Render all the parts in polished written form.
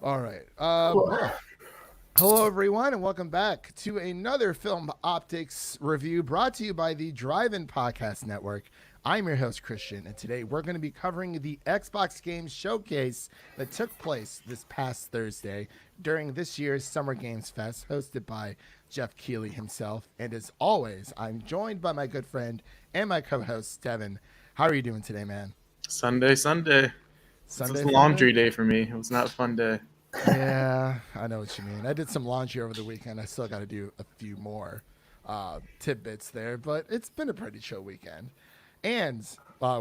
All right. Well, hello everyone, and welcome back to another Film Optics review brought to you by the Drive-In Podcast Network. I'm your host Christian, and today we're going to be covering the Xbox Games Showcase that took place this past Thursday during this year's Summer Games Fest, hosted by Jeff Keighley himself. And as always, I'm joined by my good friend and my co-host Devin. How are you doing today, man? Sunday. This was Sunday fun day? laundry day for me. It was not a fun day. Yeah, I know what you mean. I did some laundry over the weekend. I still got to do a few more tidbits there, but it's been a pretty chill weekend. And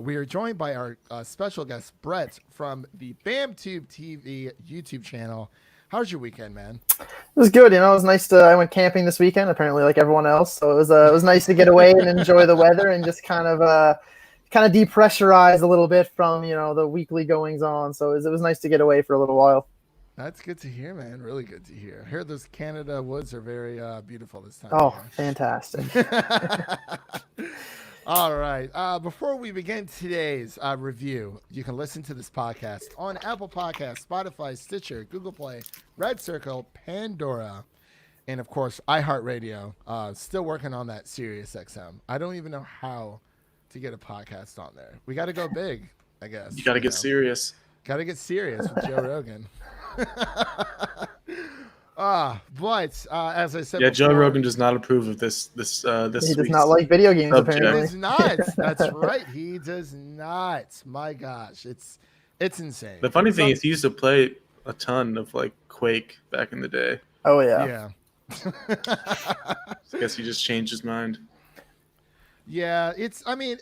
we are joined by our special guest, Brett, from the BamTube TV YouTube channel. How's your weekend, man? It was good, It was nice I went camping this weekend, apparently like everyone else. So it was nice to get away and enjoy the weather and just kind of depressurize a little bit from the weekly goings on. So it was nice to get away for a little while. That's good to hear, man. Really good to hear. I hear those Canada woods are very beautiful this time. Oh, fantastic. All right. Before we begin today's review, you can listen to this podcast on Apple Podcasts, Spotify, Stitcher, Google Play, Red Circle, Pandora, and of course, iHeartRadio. Still working on that Sirius XM. I don't even know how to get a podcast on there. We got to go big, I guess. You got to get serious. Got to get serious with Joe Rogan. But as I said, Yeah, before, Joe Rogan does not approve of this. He does not like video games, subject. He apparently. does not. That's right. He does not. My gosh, it's insane. The funny thing is, he used to play a ton of like Quake back in the day. Oh, yeah. I guess he just changed his mind. Yeah, I mean,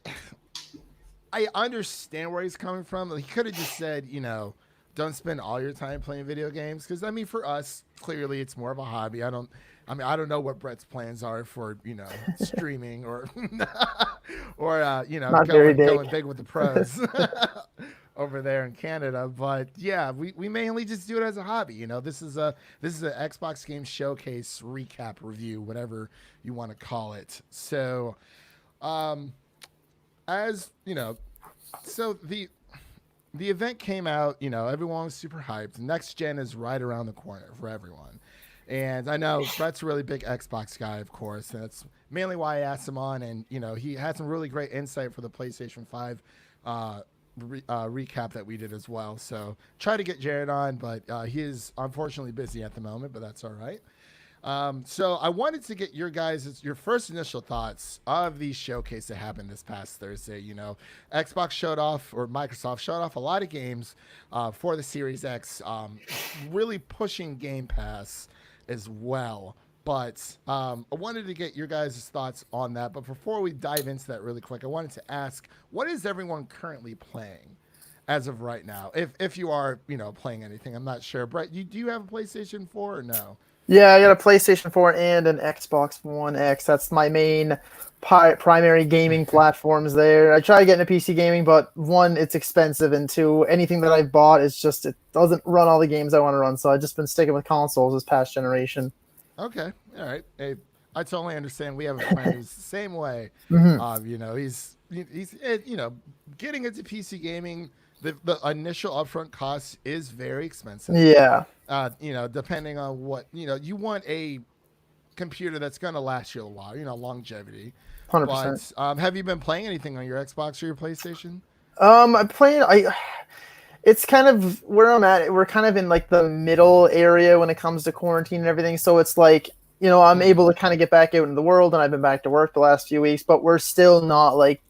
I understand where he's coming from. He could have just said, don't spend all your time playing video games. Because, I mean, for us, clearly it's more of a hobby. I don't know what Brett's plans are for, streaming or going big with the pros over there in Canada. But yeah, we mainly just do it as a hobby. This is an Xbox Game Showcase recap review, whatever you want to call it. So, as you know, so the event came out, everyone was super hyped. Next gen is right around the corner for everyone. And I know Brett's a really big Xbox guy, of course, and that's mainly why I asked him on. And, he had some really great insight for the PlayStation 5 recap that we did as well. So try to get Jared on, but he is unfortunately busy at the moment, but that's all right. So I wanted to get your first initial thoughts of the showcase that happened this past Thursday. Xbox showed off, or Microsoft showed off a lot of games for the Series X, really pushing Game Pass as well. But I wanted to get your guys' thoughts on that. But before we dive into that really quick, I wanted to ask, what is everyone currently playing as of right now? If you are, playing anything, I'm not sure. Brett, do you have a PlayStation 4 or no? Yeah, I got a PlayStation 4 and an Xbox One X. That's my main primary gaming platforms there. I try to get into PC gaming, but one, it's expensive, and two, anything that I've bought is just, it doesn't run all the games I want to run, so I've just been sticking with consoles this past generation. Okay, all right. Hey, I totally understand. We have a friend who's the same way. Mm-hmm. He's getting into PC gaming. The initial upfront cost is very expensive. Yeah. Depending on what, you want a computer that's going to last you a while, longevity. 100%. But have you been playing anything on your Xbox or your PlayStation? It's kind of where I'm at. We're kind of in like the middle area when it comes to quarantine and everything. So it's like, I'm able to kind of get back out into the world, and I've been back to work the last few weeks, but we're still not like,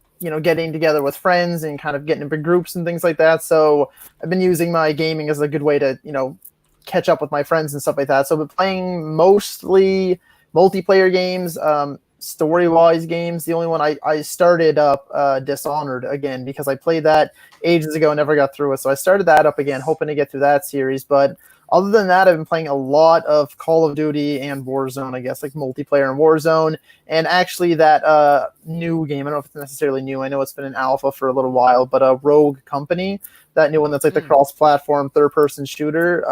getting together with friends and kind of getting in big groups and things like that. So I've been using my gaming as a good way to, catch up with my friends and stuff like that. So I've been playing mostly multiplayer games, story-wise games. The only one I started up Dishonored again, because I played that ages ago and never got through it. So I started that up again, hoping to get through that series. But other than that, I've been playing a lot of Call of Duty and Warzone, I guess, like multiplayer and Warzone. And actually that new game, I don't know if it's necessarily new. I know it's been in alpha for a little while, but Rogue Company, that new one that's like the cross-platform third-person shooter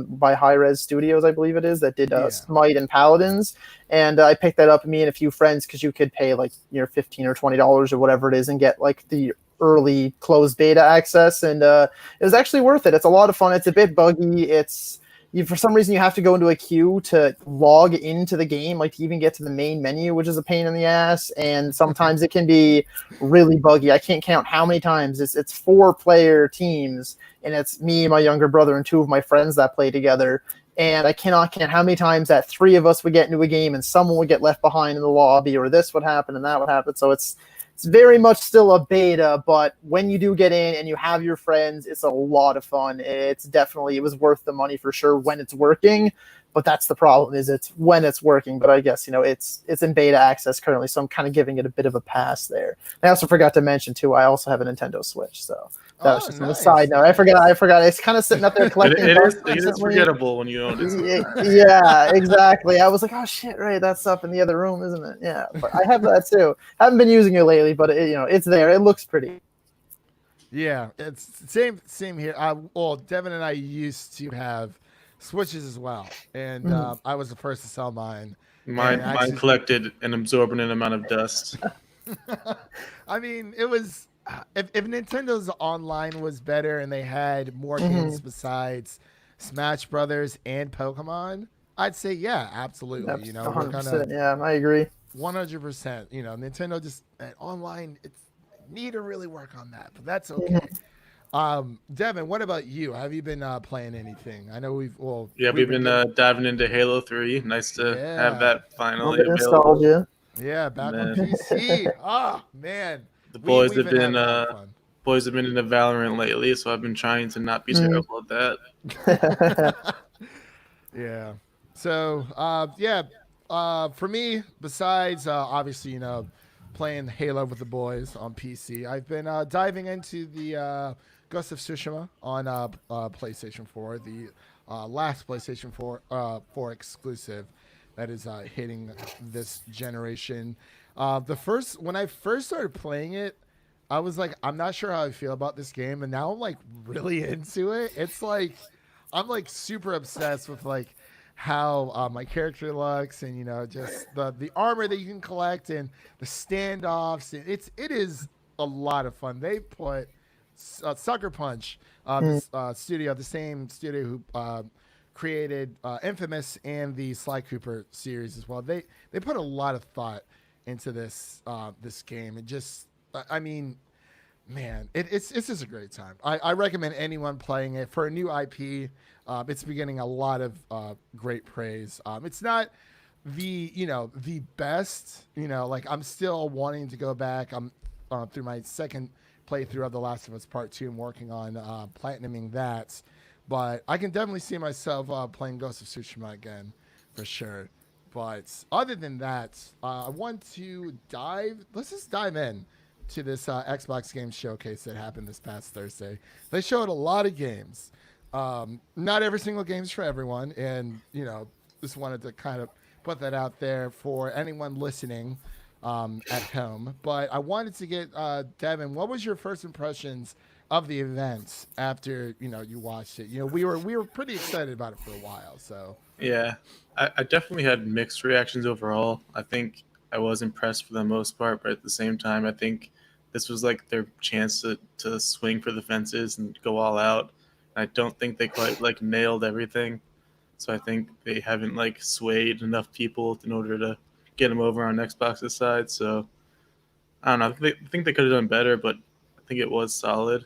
by Hi-Rez Studios, I believe it is, that did Smite and Paladins. And I picked that up, me and a few friends, because you could pay like $15 or $20 or whatever it is and get like the early closed beta access, and it was actually worth it. It's a lot of fun. It's a bit buggy. It's for some reason you have to go into a queue to log into the game, like to even get to the main menu, which is a pain in the ass. And sometimes it can be really buggy. I can't count how many times it's 4-player teams, and it's me, my younger brother, and 2 of my friends that play together. And I cannot count how many times that 3 of us would get into a game and someone would get left behind in the lobby, or this would happen and that would happen. So it's very much still a beta, but when you do get in and you have your friends, it's a lot of fun. It was worth the money for sure when it's working, but that's the problem, is it's when it's working. But I guess, it's in beta access currently, so I'm kind of giving it a bit of a pass there. I also forgot to mention too, I also have a Nintendo Switch, so that was just on the side note. I forgot. It's kind of sitting up there collecting. It is forgettable when you own it. Yeah, exactly. I was like, oh shit, right, that's up in the other room, isn't it? Yeah, but I have that too. I haven't been using it lately, but it's there. It looks pretty. Yeah, it's same here. Well, Devin and I used to have Switches as well, and I was the first to sell mine. Mine collected an absorbent amount of dust. I mean, it was if Nintendo's online was better and they had more games besides Smash Brothers and Pokemon, I'd say yeah, absolutely. That's 100%. Yeah, I agree. 100%. Nintendo just online. It's need to really work on that, but that's okay. Devin, what about you? Have you been playing anything? I know we've been diving into Halo 3. Nice to have that finally available. Nostalgia. Yeah, back on PC. Oh man, the boys have been in the Valorant lately, so I've been trying to not be terrible at that. Yeah. So for me, besides obviously playing Halo with the boys on PC, I've been diving into the Ghost of Tsushima on PlayStation 4, the last PlayStation 4 exclusive that is hitting this generation. When I first started playing it, I was like, I'm not sure how I feel about this game, and now I'm like really into it. It's like I'm like super obsessed with like how my character looks, and just the armor that you can collect and the standoffs. It is a lot of fun. They put Sucker Punch, this studio, the same studio who created Infamous and the Sly Cooper series as well. They put a lot of thought into this game. It just, I mean, man, it's just a great time. I recommend anyone playing it for a new IP. It's been getting a lot of great praise. It's not the best. Like I'm still wanting to go back. I'm through my second playthrough of The Last of Us Part 2. I'm working on platinuming that. But I can definitely see myself playing Ghost of Tsushima again, for sure. But other than that, I want to let's just dive in to this Xbox Game Showcase that happened this past Thursday. They showed a lot of games. Not every single game is for everyone. And, just wanted to kind of put that out there for anyone listening at home. But I wanted to get, Devin, what was your first impressions of the event after you watched it? We were pretty excited about it for a while. So yeah, I definitely had mixed reactions overall. I think I was impressed for the most part, but at the same time, I think this was like their chance to swing for the fences and go all out. I don't think they quite like nailed everything, so I think they haven't like swayed enough people in order to get them over on Xbox's side. So I don't know. I think they could have done better, but I think it was solid.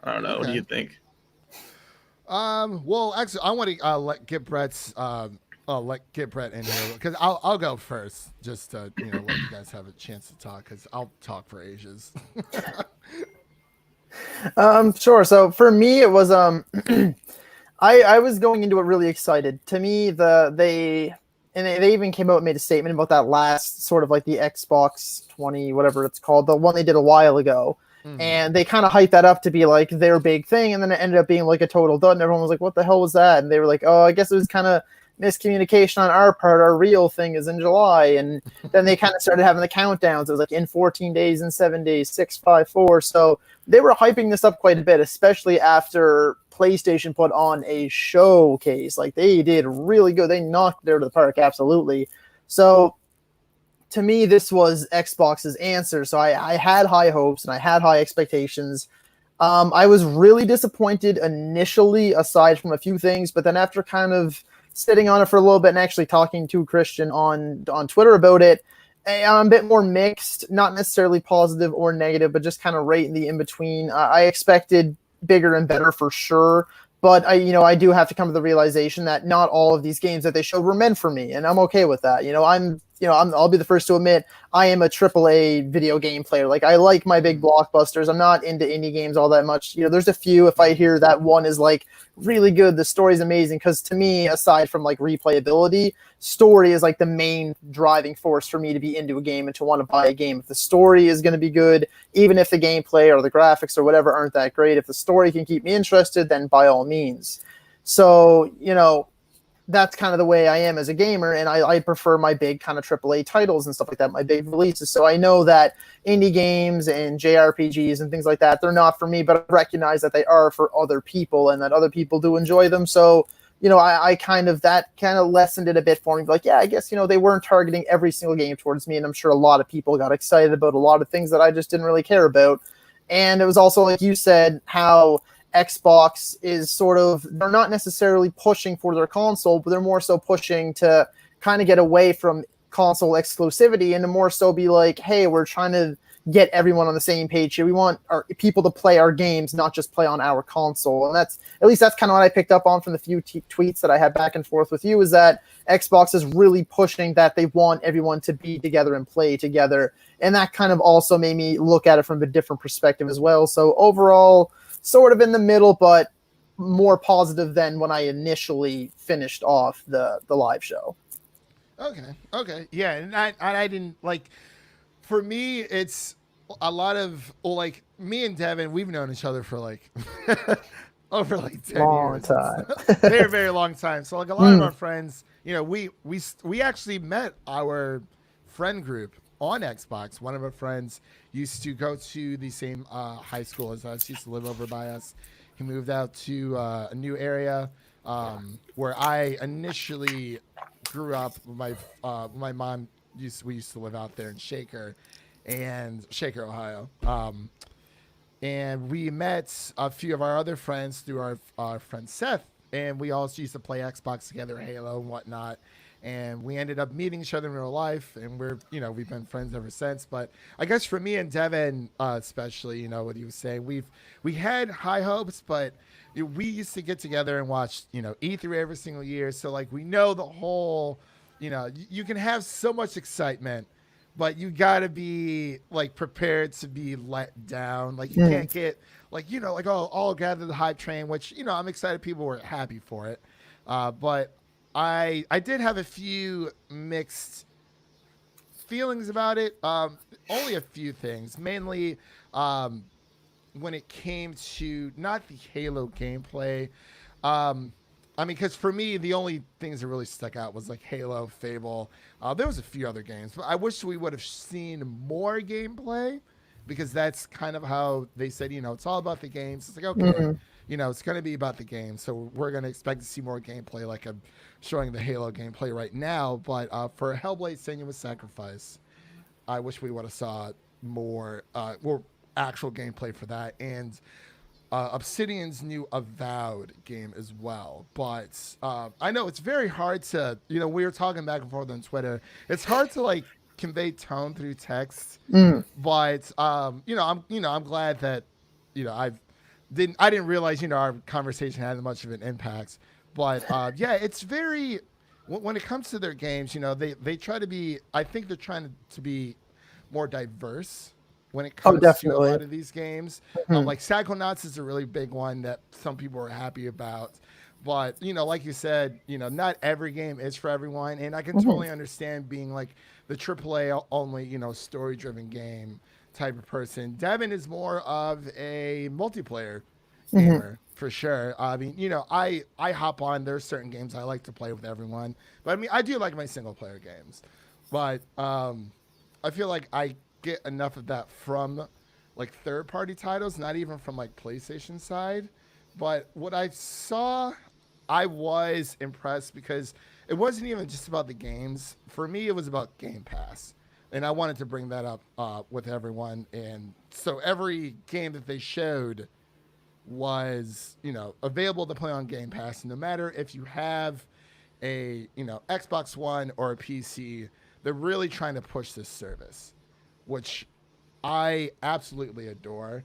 I don't know. Okay. What do you think? Well, actually, I want to get Brett in here because I'll go first just to let you guys have a chance to talk because I'll talk for ages. Sure. So for me, it was I was going into it really excited. To me, they even came out and made a statement about that last sort of like the Xbox 20, whatever it's called, the one they did a while ago. And they kind of hyped that up to be like their big thing, and then it ended up being like a total dud, and everyone was like, what the hell was that? And they were like, oh, I guess it was kind of miscommunication on our part. Our real thing is in July. And then they kind of started having the countdowns. It was like in 14 days, in 7 days, 6, 5, 4. So they were hyping this up quite a bit, especially after PlayStation put on a showcase. Like they did really good. They knocked it out of the park, absolutely. So to me, this was Xbox's answer. So I had high hopes and I had high expectations. I was really disappointed initially, aside from a few things, but then after kind of sitting on it for a little bit and actually talking to Christian on Twitter about it, I'm a bit more mixed, not necessarily positive or negative, but just kind of right in the in between. I expected bigger and better for sure, but I do have to come to the realization that not all of these games that they showed were meant for me, and I'm okay with that. I'll be the first to admit I am a AAA video game player. Like, I like my big blockbusters. I'm not into indie games all that much. There's a few, if I hear that one is like really good, the story's amazing, because to me, aside from like replayability, story is like the main driving force for me to be into a game and to want to buy a game. If the story is going to be good, even if the gameplay or the graphics or whatever aren't that great, if the story can keep me interested, then by all means. So, that's kind of the way I am as a gamer, and I prefer my big kind of AAA titles and stuff like that, my big releases. So I know that indie games and JRPGs and things like that, they're not for me, but I recognize that they are for other people and that other people do enjoy them. So, I kind of lessened it a bit for me. Like, yeah, I guess, they weren't targeting every single game towards me, and I'm sure a lot of people got excited about a lot of things that I just didn't really care about. And it was also, like you said, how Xbox is sort of, they're not necessarily pushing for their console, but they're more so pushing to kind of get away from console exclusivity and to more so be like, hey, we're trying to get everyone on the same page here. We want our people to play our games, not just play on our console. And that's kind of what I picked up on from the few tweets that I had back and forth with you, is that Xbox is really pushing that they want everyone to be together and play together. And that kind of also made me look at it from a different perspective as well. So overall, sort of in the middle, but more positive than when I initially finished off the live show. Okay. Yeah, and I didn't like. For me, it's a lot of like me and Devin. We've known each other for like over like 10 long years. time, very very long time. So like a lot of our friends, we actually met our friend group on Xbox. One of our friends used to go to the same high school as us. He used to live over by us. He moved out to a new area where I initially grew up. My mom we used to live out there in Shaker, Ohio. And we met a few of our other friends through our friend Seth, and we also used to play Xbox together, Halo and whatnot. And we ended up meeting each other in real life, and we've been friends ever since. But I guess for me and Devin, especially, what he was saying, we had high hopes, but we used to get together and watch, E3 every single year. So like we know the whole, you can have so much excitement, but you gotta be like prepared to be let down. Like you can't get like all gather the hype train, which I'm excited people were happy for it, but I did have a few mixed feelings about it. Only a few things, mainly when it came to not the Halo gameplay. Because for me, the only things that really stuck out was like Halo, Fable. There was a few other games, but I wish we would have seen more gameplay, because that's kind of how they said, it's all about the games. It's like, okay, it's going to be about the game. So we're going to expect to see more gameplay, like I'm showing the Halo gameplay right now. But for Hellblade Senua's Sacrifice, I wish we would have saw more actual gameplay for that. And Obsidian's new Avowed game as well. But I know it's very hard to, we were talking back and forth on Twitter. It's hard to like convey tone through text. But I'm glad that I didn't realize our conversation had much of an impact. But yeah, it's very, when it comes to their games, they try to be, I think they're trying to be more diverse when it comes to a lot of these games. Like Psychonauts is a really big one that some people are happy about. But, like you said, not every game is for everyone. And I can totally understand being like the AAA only, story-driven game type of person. Devin is more of a multiplayer gamer for sure. I mean, I hop on. There's certain games I like to play with everyone. But, I mean, I do like my single-player games. But I feel like I get enough of that from like third-party titles, not even from like PlayStation side. But what I saw, I was impressed, because it wasn't even just about the games. For me, it was about Game Pass, and I wanted to bring that up with everyone. And so every game that they showed was, available to play on Game Pass. No matter if you have a, Xbox One or a PC, they're really trying to push this service, which I absolutely adore.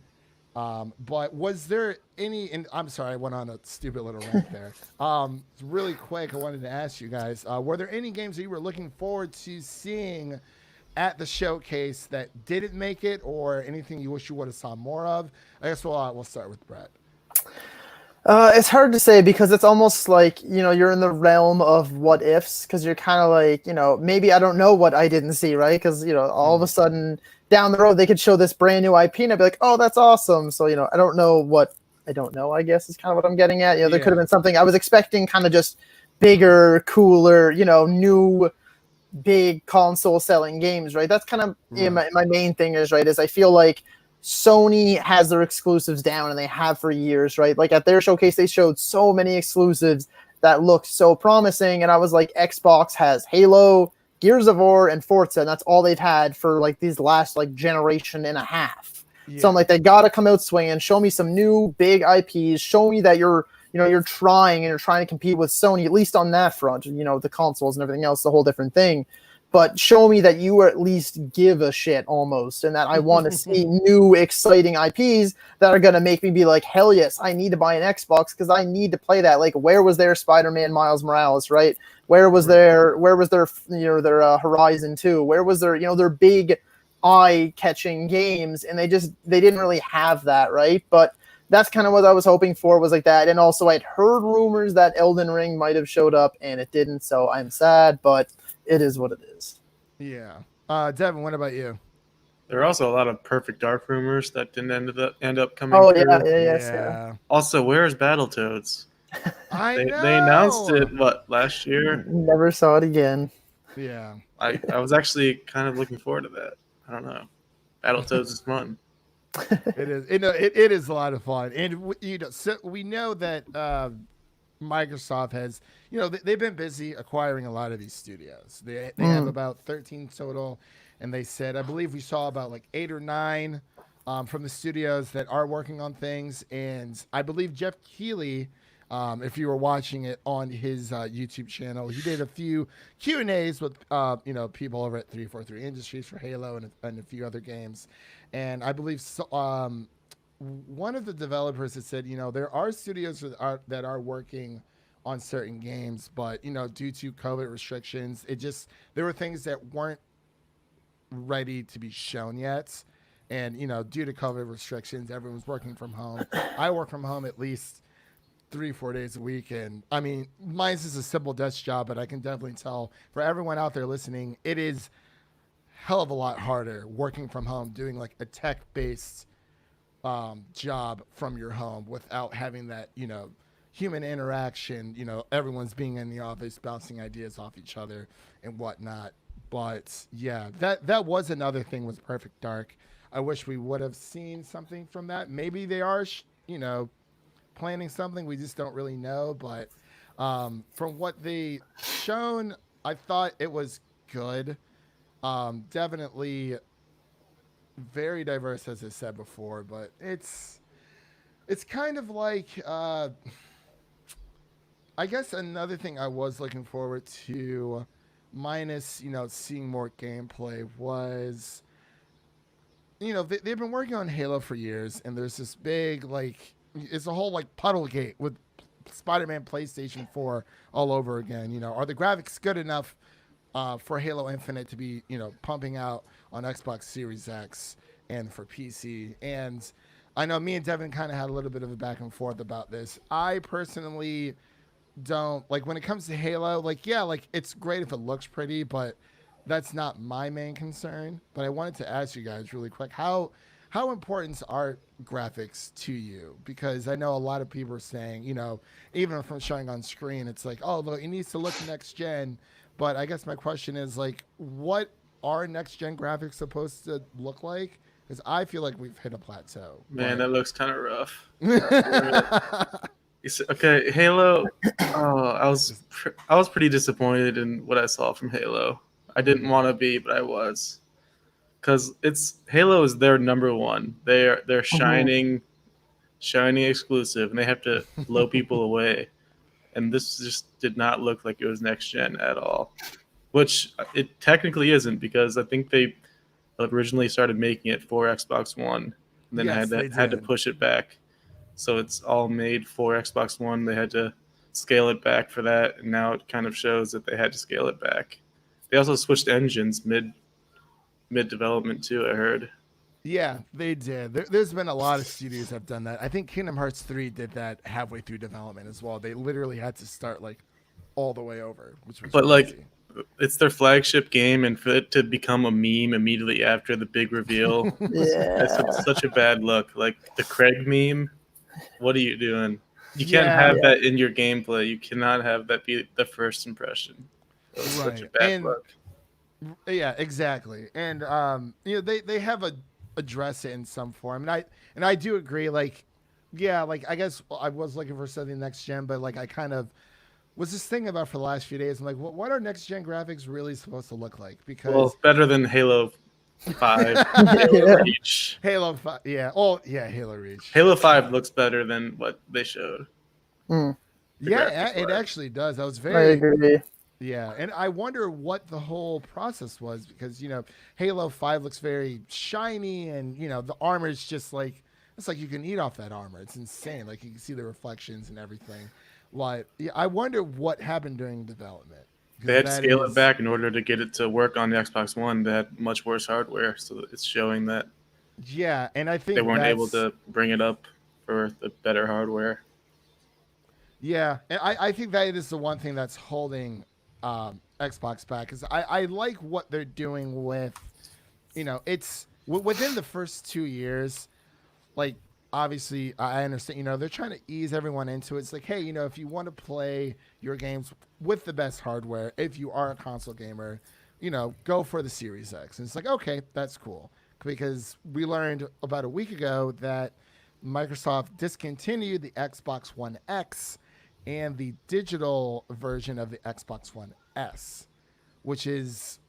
But was there any? And I'm sorry, I went on a stupid little rant there. Really quick, I wanted to ask you guys: were there any games that you were looking forward to seeing at the showcase that didn't make it, or anything you wish you would have saw more of? I guess we'll start with Brett. It's hard to say because it's almost like, you're in the realm of what ifs, because you're kind of like, maybe I don't know what I didn't see, right? Because, all of a sudden down the road, they could show this brand new IP and I'd be like, oh, that's awesome. So, I don't know what I don't know, I guess is kind of what I'm getting at. There could have been something I was expecting, kind of just bigger, cooler, new big console selling games, right? That's kind of my main thing is I feel like Sony has their exclusives down, and they have for years, right? Like at their showcase, they showed so many exclusives that looked so promising, and I was like, Xbox has Halo, Gears of War, and Forza, and that's all they've had for like these last like generation and a half. Yeah. So I'm like, they gotta come out swinging, show me some new big IPs, show me that you're trying to compete with Sony, at least on that front. The consoles and everything else, a whole different thing. But show me that you at least give a shit almost, and that I want to see new, exciting IPs that are going to make me be like, hell yes, I need to buy an Xbox because I need to play that. Like, where was their Spider-Man Miles Morales, right? Where was their Horizon 2? Where was their big eye-catching games? And they didn't really have that, right? But that's kind of what I was hoping for, was like that. And also I'd heard rumors that Elden Ring might have showed up, and it didn't, so I'm sad, but it is what it is. Yeah. Devin, what about you? There are also a lot of Perfect Dark rumors that didn't end up coming through. Yeah. Also, where's Battletoads? I know. They announced it, last year? Never saw it again. Yeah. I was actually kind of looking forward to that. I don't know. Battletoads is fun. It is. It is a lot of fun. And, so we know that Microsoft has, they've been busy acquiring a lot of these studios. They have about 13 total, and they said, I believe we saw about like 8 or 9 from the studios that are working on things. And I believe Jeff Keighley, if you were watching it on his YouTube channel, he did a few Q&As with people over at 343 Industries for Halo and a few other games. And I believe one of the developers had said, there are studios that are working on certain games, but, due to COVID restrictions, there were things that weren't ready to be shown yet. And, due to COVID restrictions, everyone's working from home. I work from home at least 3-4 days a week. And I mean, mine's is a simple desk job, but I can definitely tell for everyone out there listening, it is hell of a lot harder working from home, doing like a tech-based job from your home without having that, human interaction, everyone's being in the office, bouncing ideas off each other and whatnot. But yeah, that was another thing with Perfect Dark. I wish we would have seen something from that. Maybe they are, planning something. We just don't really know. But from what they shown, I thought it was good. Definitely very diverse, as I said before, but it's kind of like I guess another thing I was looking forward to, minus seeing more gameplay, was they've been working on Halo for years, and there's this big it's a whole Puddlegate with Spider-Man PlayStation 4 all over again. Are the graphics good enough for Halo Infinite to be, pumping out on Xbox Series X and for PC? And I know me and Devin kind of had a little bit of a back and forth about this. I personally don't when it comes to Halo, it's great if it looks pretty, but that's not my main concern. But I wanted to ask you guys really quick, how important are graphics to you? Because I know a lot of people are saying, even from showing on screen, it's like, oh, look, it needs to look next gen. But I guess my question is, what are next-gen graphics supposed to look like? Because I feel like we've hit a plateau. Man, that looks kind of rough. Okay, Halo. I was pretty disappointed in what I saw from Halo. I didn't want to be, but I was. Because Halo is their number one. They're shining shiny exclusive, and they have to blow people away. And this just did not look like it was next gen at all, which it technically isn't, because I think they originally started making it for Xbox One, and then Yes, they had to did. push it back. So it's all made for Xbox One. They had to scale it back for that, and now it kind of shows that they had to scale it back. They also switched engines mid development too, I heard. Yeah, they did. There's been a lot of studios that have done that. I think Kingdom Hearts 3 did that halfway through development as well. They literally had to start like all the way over, which was But crazy. it's their flagship game, and for it to become a meme immediately after the big reveal, Yeah. it's such a bad look. Like the Craig meme, what are you doing? You can't Yeah. have that in your gameplay. You cannot have that be the first impression. It was such a Right. bad And look. yeah, exactly. And they have address it in some form. And I do agree, like, yeah, like I guess I was looking for something next gen, but like I kind of was just thinking about for the last few days. I'm like, what are next gen graphics really supposed to look like? Because Well, better than Halo 5, Yeah. Halo Reach. Halo 5, yeah. Oh, yeah, Halo Reach. Halo 5 looks better than what they showed. Hmm. The Yeah, graphics it wise. actually does. I was I very agree. Yeah, and I wonder what the whole process was, because Halo 5 looks very shiny, and the armor is just like, it's like you can eat off that armor. It's insane. Like you can see the reflections and everything. Like, yeah, I wonder what happened during development. They 'Cause had to that scale is- it back in order to get it to work on the Xbox One. They had much worse hardware, so it's showing that Yeah, and I think they weren't able that's- to bring it up for the better hardware. Yeah, and I think that is the one thing that's holding Xbox back, is I like what they're doing with, it's within the first 2 years. Like, obviously, I understand, they're trying to ease everyone into it. It's like, hey, if you want to play your games with the best hardware, if you are a console gamer, go for the Series X. And it's like, okay, that's cool, because we learned about a week ago that Microsoft discontinued the Xbox One X and the digital version of the Xbox One S, which is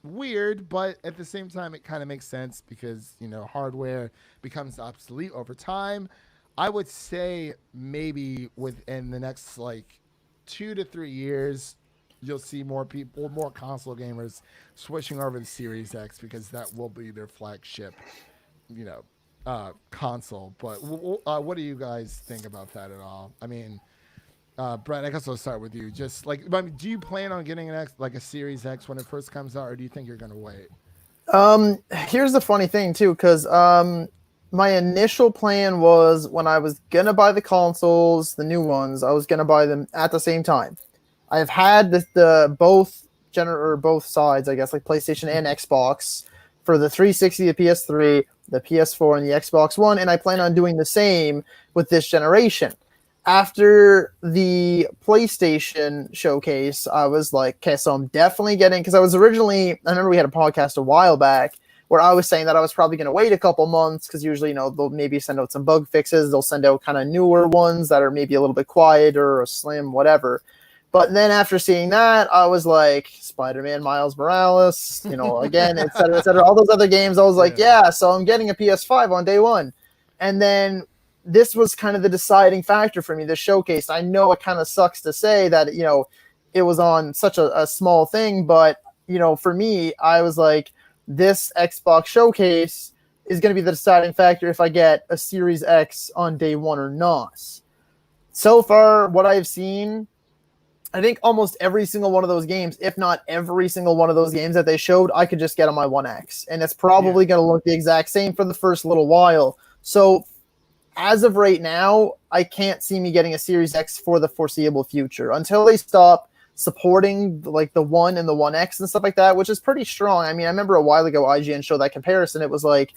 weird, but at the same time, it kind of makes sense, because hardware becomes obsolete over time. I would say maybe within the next like 2 to 3 years, you'll see more people, more console gamers switching over to Series X, because that will be their flagship, console. But what do you guys think about that at all? I mean, Brett, I guess I'll start with you. Just like, do you plan on getting a Series X when it first comes out, or do you think you're gonna wait? Here's the funny thing too, because my initial plan was, when I was gonna buy the consoles, the new ones, I was gonna buy them at the same time. I've had the both sides, I guess, like PlayStation and Xbox, for the 360, the PS3, the PS4, and the Xbox One, and I plan on doing the same with this generation. After the PlayStation showcase, I was like, okay, so I'm definitely getting, because I remember we had a podcast a while back where I was saying that I was probably going to wait a couple months, because usually, they'll maybe send out some bug fixes. They'll send out kind of newer ones that are maybe a little bit quieter or slim, whatever. But then after seeing that, I was like, Spider-Man, Miles Morales, again, et cetera, all those other games. I was like, yeah, so I'm getting a PS5 on day one. And then this was kind of the deciding factor for me, this showcase. I know it kind of sucks to say that, it was on such a small thing, but, for me, I was like, this Xbox showcase is going to be the deciding factor if I get a Series X on day one or not. So far, what I've seen, I think almost every single one of those games, if not every single one of those games that they showed, I could just get on my One X. And it's probably going to look the exact same for the first little while. So as of right now, I can't see me getting a Series X for the foreseeable future until they stop supporting like the One and the One X and stuff like that, which is pretty strong. I mean, I remember a while ago IGN showed that comparison. It was like,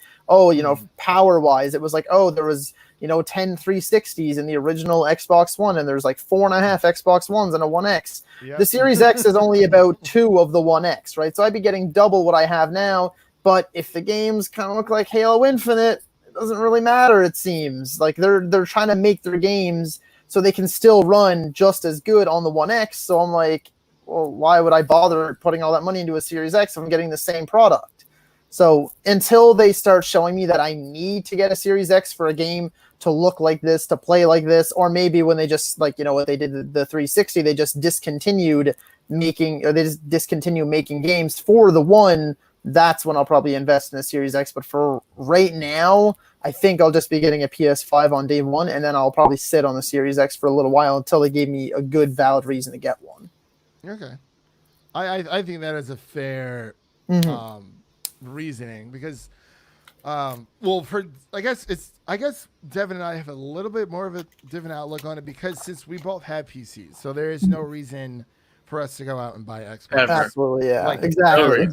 power wise, it was like, there was 10 360s in the original Xbox One, and there's like 4.5 Xbox Ones and a One X. Yep. The Series X is only about 2 of the One X, right? So I'd be getting double what I have now. But if the games kind of look like Halo Infinite, it doesn't really matter. It seems like they're trying to make their games so they can still run just as good on the One X. So I'm like, well, why would I bother putting all that money into a Series X if I'm getting the same product? So until they start showing me that I need to get a Series X for a game to look like this, to play like this, or maybe when they just like, you know, what they did the 360, they just discontinued making, or they just discontinue making games for the One. That's when I'll probably invest in the Series X. But for right now, I think I'll just be getting a PS5 on day one, and then I'll probably sit on the Series X for a little while until they gave me a good, valid reason to get one. Okay. I think that is a fair reasoning because, well, for I guess Devin and I have a little bit more of a different outlook on it because since we both have PCs, so there is no reason for us to go out and buy Xbox. Ever. Absolutely, yeah, Like, exactly.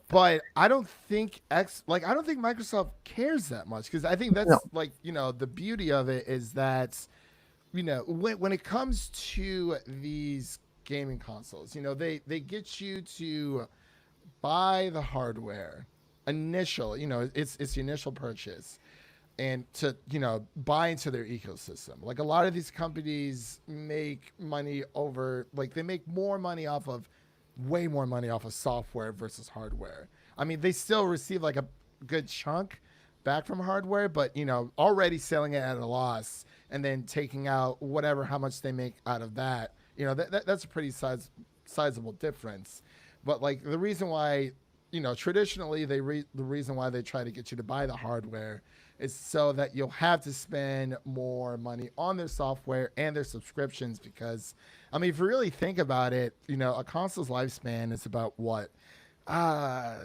But I don't think Microsoft cares that much because I think that's like, you know, the beauty of it is that, you know, when it comes to these gaming consoles, you know, they get you to buy the hardware initial, you know, it's the initial purchase, and to, you know, buy into their ecosystem. Like a lot of these companies make money over, like they make way more money off of software versus hardware. I mean, they still receive like a good chunk back from hardware, but, you know, already selling it at a loss and then taking out how much they make out of that, you know, that's a pretty sizable difference. But like the reason why, you know, traditionally the reason why they try to get you to buy the hardware is so that you'll have to spend more money on their software and their subscriptions because, I mean, if you really think about it, you know, a console's lifespan is about what?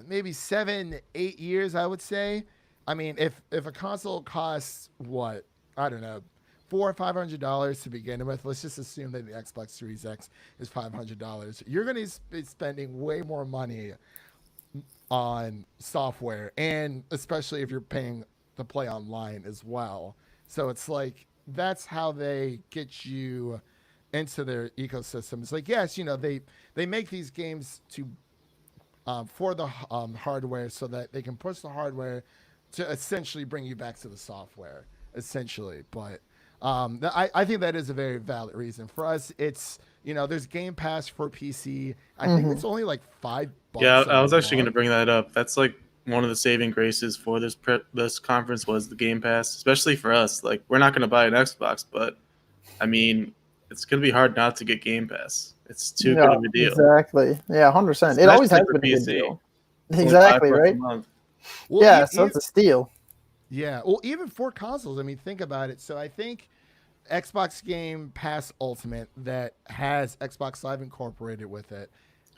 Maybe 7-8 years, I would say. I mean, if a console costs what? I don't know, $400 or $500 to begin with. Let's just assume that the Xbox Series X is $500. You're going to be spending way more money on software, and especially if you're paying to play online as well. So it's like that's how they get you into their ecosystem. It's like, yes, you know, they make these games to for the hardware so that they can push the hardware to essentially bring you back to the software, essentially. But I think that is a very valid reason. For us, it's, you know, there's Game Pass for PC. I think it's only like $5. Yeah, I was actually going to bring that up. That's like one of the saving graces for this conference was the Game Pass, especially for us. Like, we're not going to buy an Xbox, but I mean, it's going to be hard not to get Game Pass. It's too good of a deal. Exactly. Yeah, 100%. It always has been a good deal. Exactly, right? Well, yeah, so it's a steal. Yeah, well, even for consoles, I mean, think about it. So I think Xbox Game Pass Ultimate that has Xbox Live incorporated with it,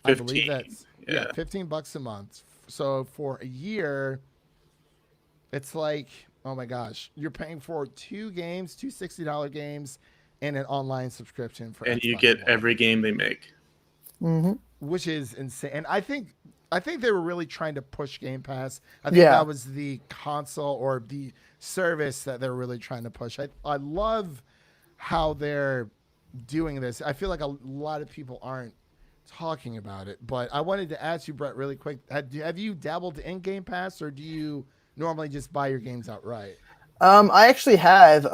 15. I believe that's $15 a month. So for a year, it's like, oh my gosh, you're paying for two $60 games, and an online subscription for. And Xbox you get One, every game they make, which is insane. And I think they were really trying to push Game Pass. I think that was the console or the service that they're really trying to push. I love how they're doing this. I feel like a lot of people aren't talking about it, but I wanted to ask you, Brett, really quick. Have you dabbled in Game Pass, or do you normally just buy your games outright? I actually have.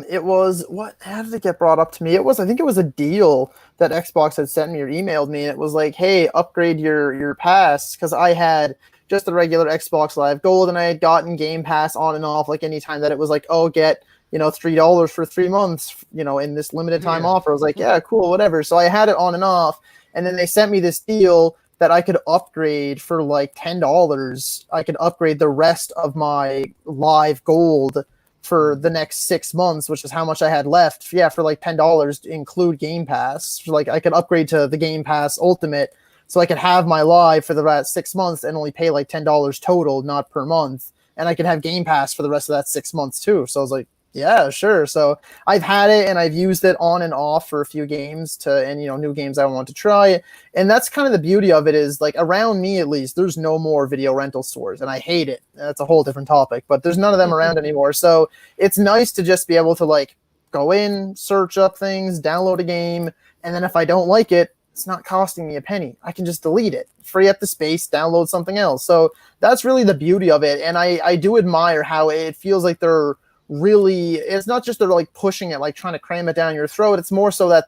It was how did it get brought up to me? I think it was a deal that Xbox had sent me or emailed me, and it was like, hey, upgrade your pass, because I had just the regular Xbox Live Gold, and I had gotten Game Pass on and off, like anytime that it was like, oh, get, you know, $3 for 3 months, you know, in this limited time offer. I was like, yeah, cool, whatever. So I had it on and off, and then they sent me this deal that I could upgrade for like $10. I could upgrade the rest of my Live Gold for the next 6 months, which is how much I had left. Yeah, for like $10 to include Game Pass. So like I could upgrade to the Game Pass Ultimate, so I could have my Live for the last 6 months and only pay like $10 total, not per month. And I could have Game Pass for the rest of that 6 months too. So I was like, yeah, sure. So I've had it and I've used it on and off for a few games and, you know, new games I want to try. And that's kind of the beauty of it, is like around me, at least, there's no more video rental stores, and I hate it. That's a whole different topic, but there's none of them around anymore. So it's nice to just be able to like go in, search up things, download a game. And then if I don't like it, it's not costing me a penny. I can just delete it, free up the space, download something else. So that's really the beauty of it. And I do admire how it feels like they're really, it's not just they're like pushing it, like trying to cram it down your throat. It's more so that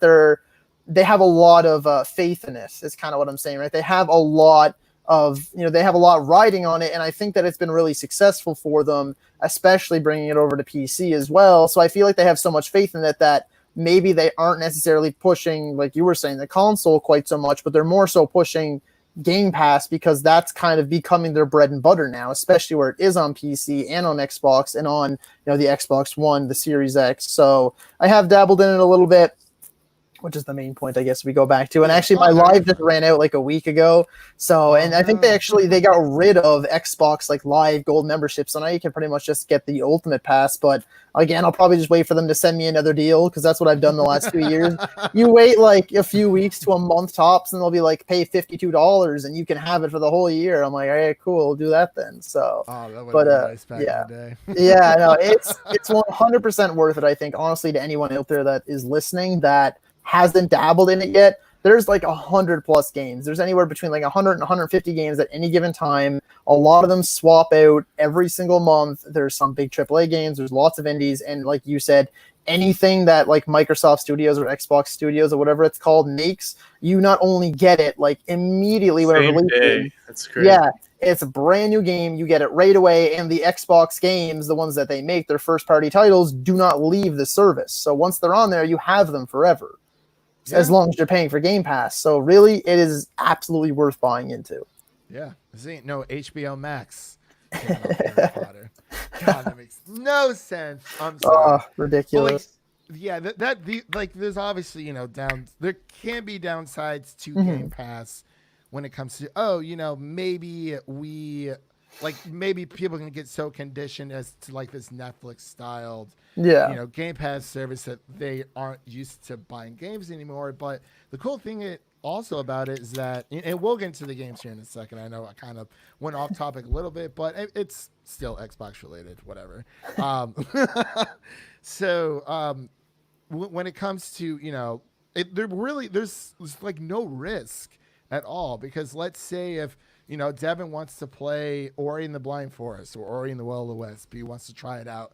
they have a lot of faith in it, is kind of what I'm saying, right? They have a lot of, they have a lot riding on it, and I think that it's been really successful for them, especially bringing it over to PC as well. So I feel like they have so much faith in it that maybe they aren't necessarily pushing, like you were saying, the console quite so much, but they're more so pushing Game Pass because that's kind of becoming their bread and butter now, especially where it is on PC and on Xbox and on the Xbox One, the Series X. So I have dabbled in it a little bit, which is the main point, I guess, we go back to. And actually, my live just ran out like a week ago. So, and I think they got rid of Xbox like live gold membership. So now you can pretty much just get the ultimate pass. But again, I'll probably just wait for them to send me another deal because that's what I've done the last 2 years. You wait like a few weeks to a month tops, and they'll be like, pay $52 and you can have it for the whole year. I'm like, all right, cool, we'll do that then. So, that would be nice back in the day. Yeah, no, it's 100% worth it. I think honestly to anyone out there that is listening that hasn't dabbled in it yet, there's like 100+ games. There's anywhere between like 100 and 150 games at any given time. A lot of them swap out every single month. There's some big AAA games. There's lots of indies. And like you said, anything that like Microsoft Studios or Xbox Studios or whatever it's called makes, you not only get it like immediately when it releases. That's great. Yeah, it's a brand new game. You get it right away. And the Xbox games, the ones that they make, their first party titles, do not leave the service. So once they're on there, you have them forever. As long as you're paying for Game Pass. So really, it is absolutely worth buying into. Yeah. This ain't no HBO Max. Harry Potter. God, that makes no sense. I'm sorry. Oh, ridiculous. There's obviously, there can be downsides to Game Pass when it comes to, maybe people can get so conditioned as to like this Netflix styled Game Pass service that they aren't used to buying games anymore. But the cool thing also about it is that, and we'll get into the games here in a second. I know I kind of went off topic a little bit, but it's still Xbox related, whatever. When it comes to, there's like no risk at all, because let's say if, Devin wants to play Ori and the Blind Forest or Ori and the Will of the Wisp, he wants to try it out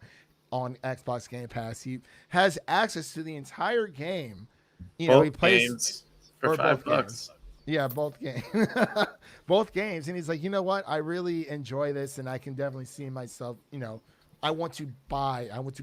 on Xbox Game Pass. He has access to the entire game. Both he plays games for $5. Yeah, both games. Both games. And he's like, you know what? I really enjoy this, and I can definitely see myself, I want to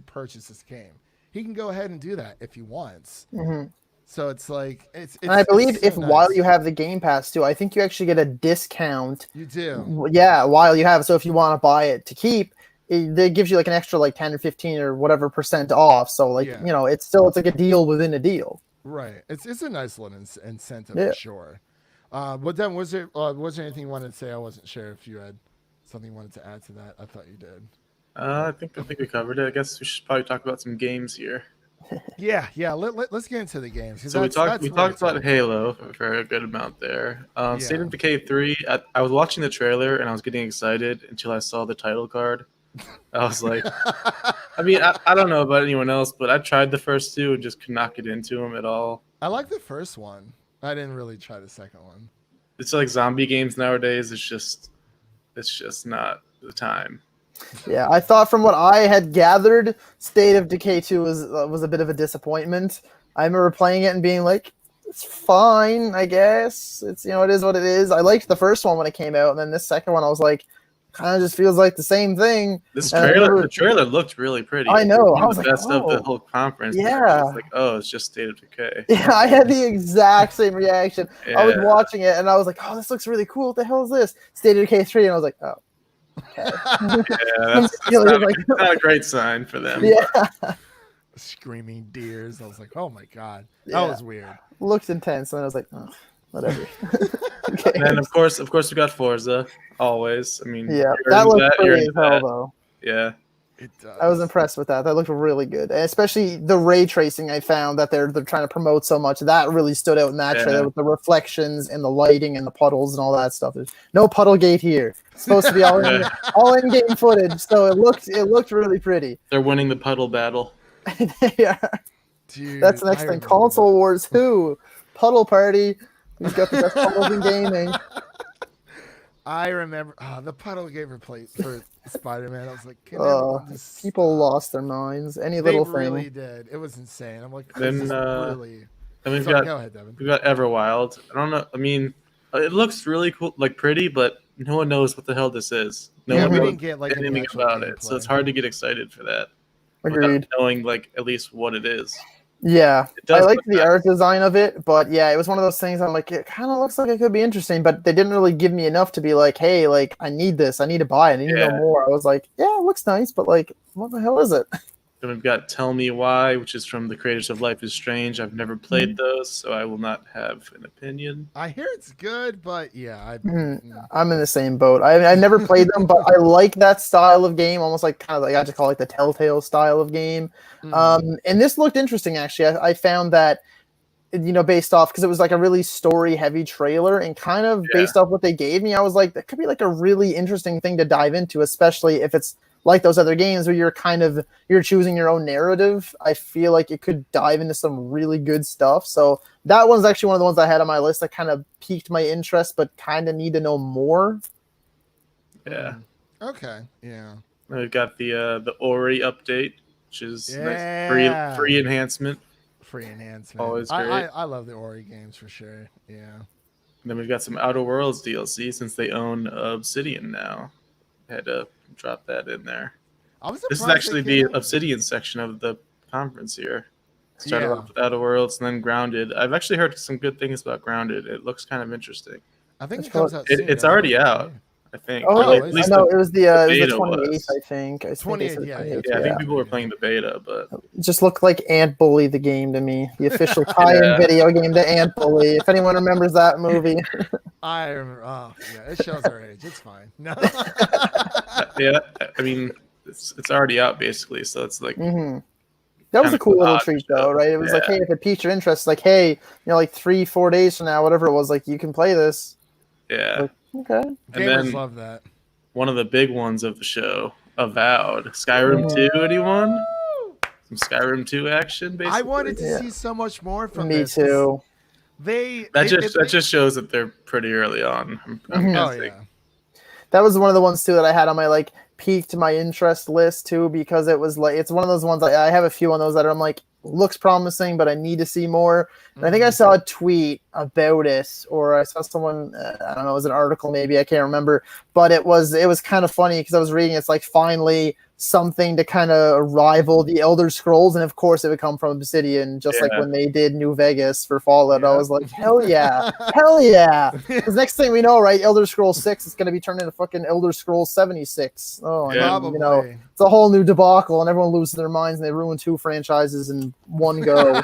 purchase this game. He can go ahead and do that if he wants. Mm-hmm. So it's like it's and I believe so if nice. While you have the Game Pass too, I think you actually get a discount. You do. Yeah, while you have it. So if you want to buy it to keep, it gives you like an extra like 10 or 15 or whatever % off. So like it's like a deal within a deal. Right. It's a nice little incentive for sure. But then was there anything you wanted to say? I wasn't sure if you had something you wanted to add to that. I thought you did. I think we covered it. I guess we should probably talk about some games here. Yeah. Let's get into the games. So we talked about Halo for a good amount there. State of Decay 3. I was watching the trailer and I was getting excited until I saw the title card. I was like, I mean, I don't know about anyone else, but I tried the first two and just could not get into them at all. I like the first one. I didn't really try the second one. It's like zombie games nowadays. It's just not the time. Yeah, I thought from what I had gathered, State of Decay 2 was a bit of a disappointment. I remember playing it and being like, it's fine, I guess. It's it is what it is. I liked the first one when it came out, and then this second one I was like, kind of just feels like the same thing. The trailer looked really pretty. I know. I was like, best of the whole conference. Yeah. It's like, it's just State of Decay. Yeah, I had the exact same reaction. Yeah. I was watching it and I was like, oh, this looks really cool. What the hell is this? State of Decay 3, and I was like, oh. Okay. That's not a great sign for them. Yeah. Screaming deers. I was like, oh my God. That was weird. Looked intense, and I was like, oh, whatever. Okay. And then of course we got Forza. Always. I mean, that looked pretty as hell though. Yeah. It does. I was impressed with that. That looked really good. And especially the ray tracing I found that they're trying to promote so much. That really stood out in that trailer with the reflections and the lighting and the puddles and all that stuff. There's no puddle gate here. It's supposed to be all in-game footage. So it looked really pretty. They're winning the puddle battle. Yeah. Dude, that's the next thing. Console Wars who? Puddle Party. Who's got the best puddles in gaming? I remember the puddle gave her plate for Spider-Man. I was like, people lost their minds. Any little thing. They really did. It was insane. I'm like, then really. Then we've go ahead, Devin. We've got Everwild. I don't know. I mean, It looks really cool, like pretty, but no one knows what the hell this is. No Yeah, one we knows didn't get like any anything actual about it, so it's gameplay. hard to get excited for that Agreed. without knowing like at least what it is. Yeah, It does I like look the nice. art design of it, but yeah, it was one of those things. I'm like, it kind of looks like it could be interesting, but they didn't really give me enough to be like, hey, like I need this, I need to buy it, I need to know Yeah. more. I was like, yeah, it looks nice, but like, what the hell is it? Then we've got Tell Me Why, which is from the creators of Life is Strange. I've never played those, so I will not have an opinion. I hear it's good, but yeah, I'm in the same boat. I never played them, but I like that style of game, almost like kind of like I just call it the Telltale style of game. And this looked interesting actually. I found that based off because it was like a really story heavy trailer and kind of based off what they gave me, I was like, that could be like a really interesting thing to dive into, especially if it's like those other games where you're choosing your own narrative. I feel like it could dive into some really good stuff. So that one's actually one of the ones I had on my list that kind of piqued my interest, but kind of need to know more. Yeah. Okay. Yeah. Then we've got the Ori update, which is nice, free enhancement. Free enhancement. Always great. I love the Ori games for sure. Yeah. And then we've got some Outer Worlds DLC since they own Obsidian now. Had to drop that in there. This is actually the Obsidian section of the conference here. Started off with Outer Worlds and then Grounded. I've actually heard some good things about Grounded. It looks kind of interesting. I think it comes out soon. It's already out, I think. Oh, At least no, it was the 28th, 28th, I think. 28th, yeah. I think people were playing the beta, but it just looked like Ant Bully the game to me. The official tie-in video game to Ant Bully. If anyone remembers that movie. I remember. Oh, yeah, it shows our age. It's fine. No. yeah, I mean, it's already out basically, so it's like. That was a cool little treat, though, right? It was like, hey, if it piqued your interest, like, hey, like 3-4 days from now, whatever it was, like, you can play this. Yeah. Like, okay. Gamers love that. One of the big ones of the show, Avowed. Skyrim 2, anyone? Some Skyrim 2 action, basically. I wanted to see so much more from this. Me too. That just shows that they're pretty early on. I'm guessing. Oh, yeah. That was one of the ones, too, that I had on my, like, piqued my interest list, too, because it was, like, it's one of those ones, I have a few on those that I'm, like, looks promising, but I need to see more. And I think I saw a tweet about it, or I saw someone, I don't know, it was an article maybe, I can't remember, but it was kind of funny because I was reading, it's like finally something to kind of rival the Elder Scrolls, and of course it would come from Obsidian, just like when they did New Vegas for Fallout. I was like, hell yeah, hell yeah. Because next thing we know, right, Elder Scrolls 6 is going to be turned into fucking Elder Scrolls 76. Oh, and it's a whole new debacle, and everyone loses their minds, and they ruin 2 franchises in one go.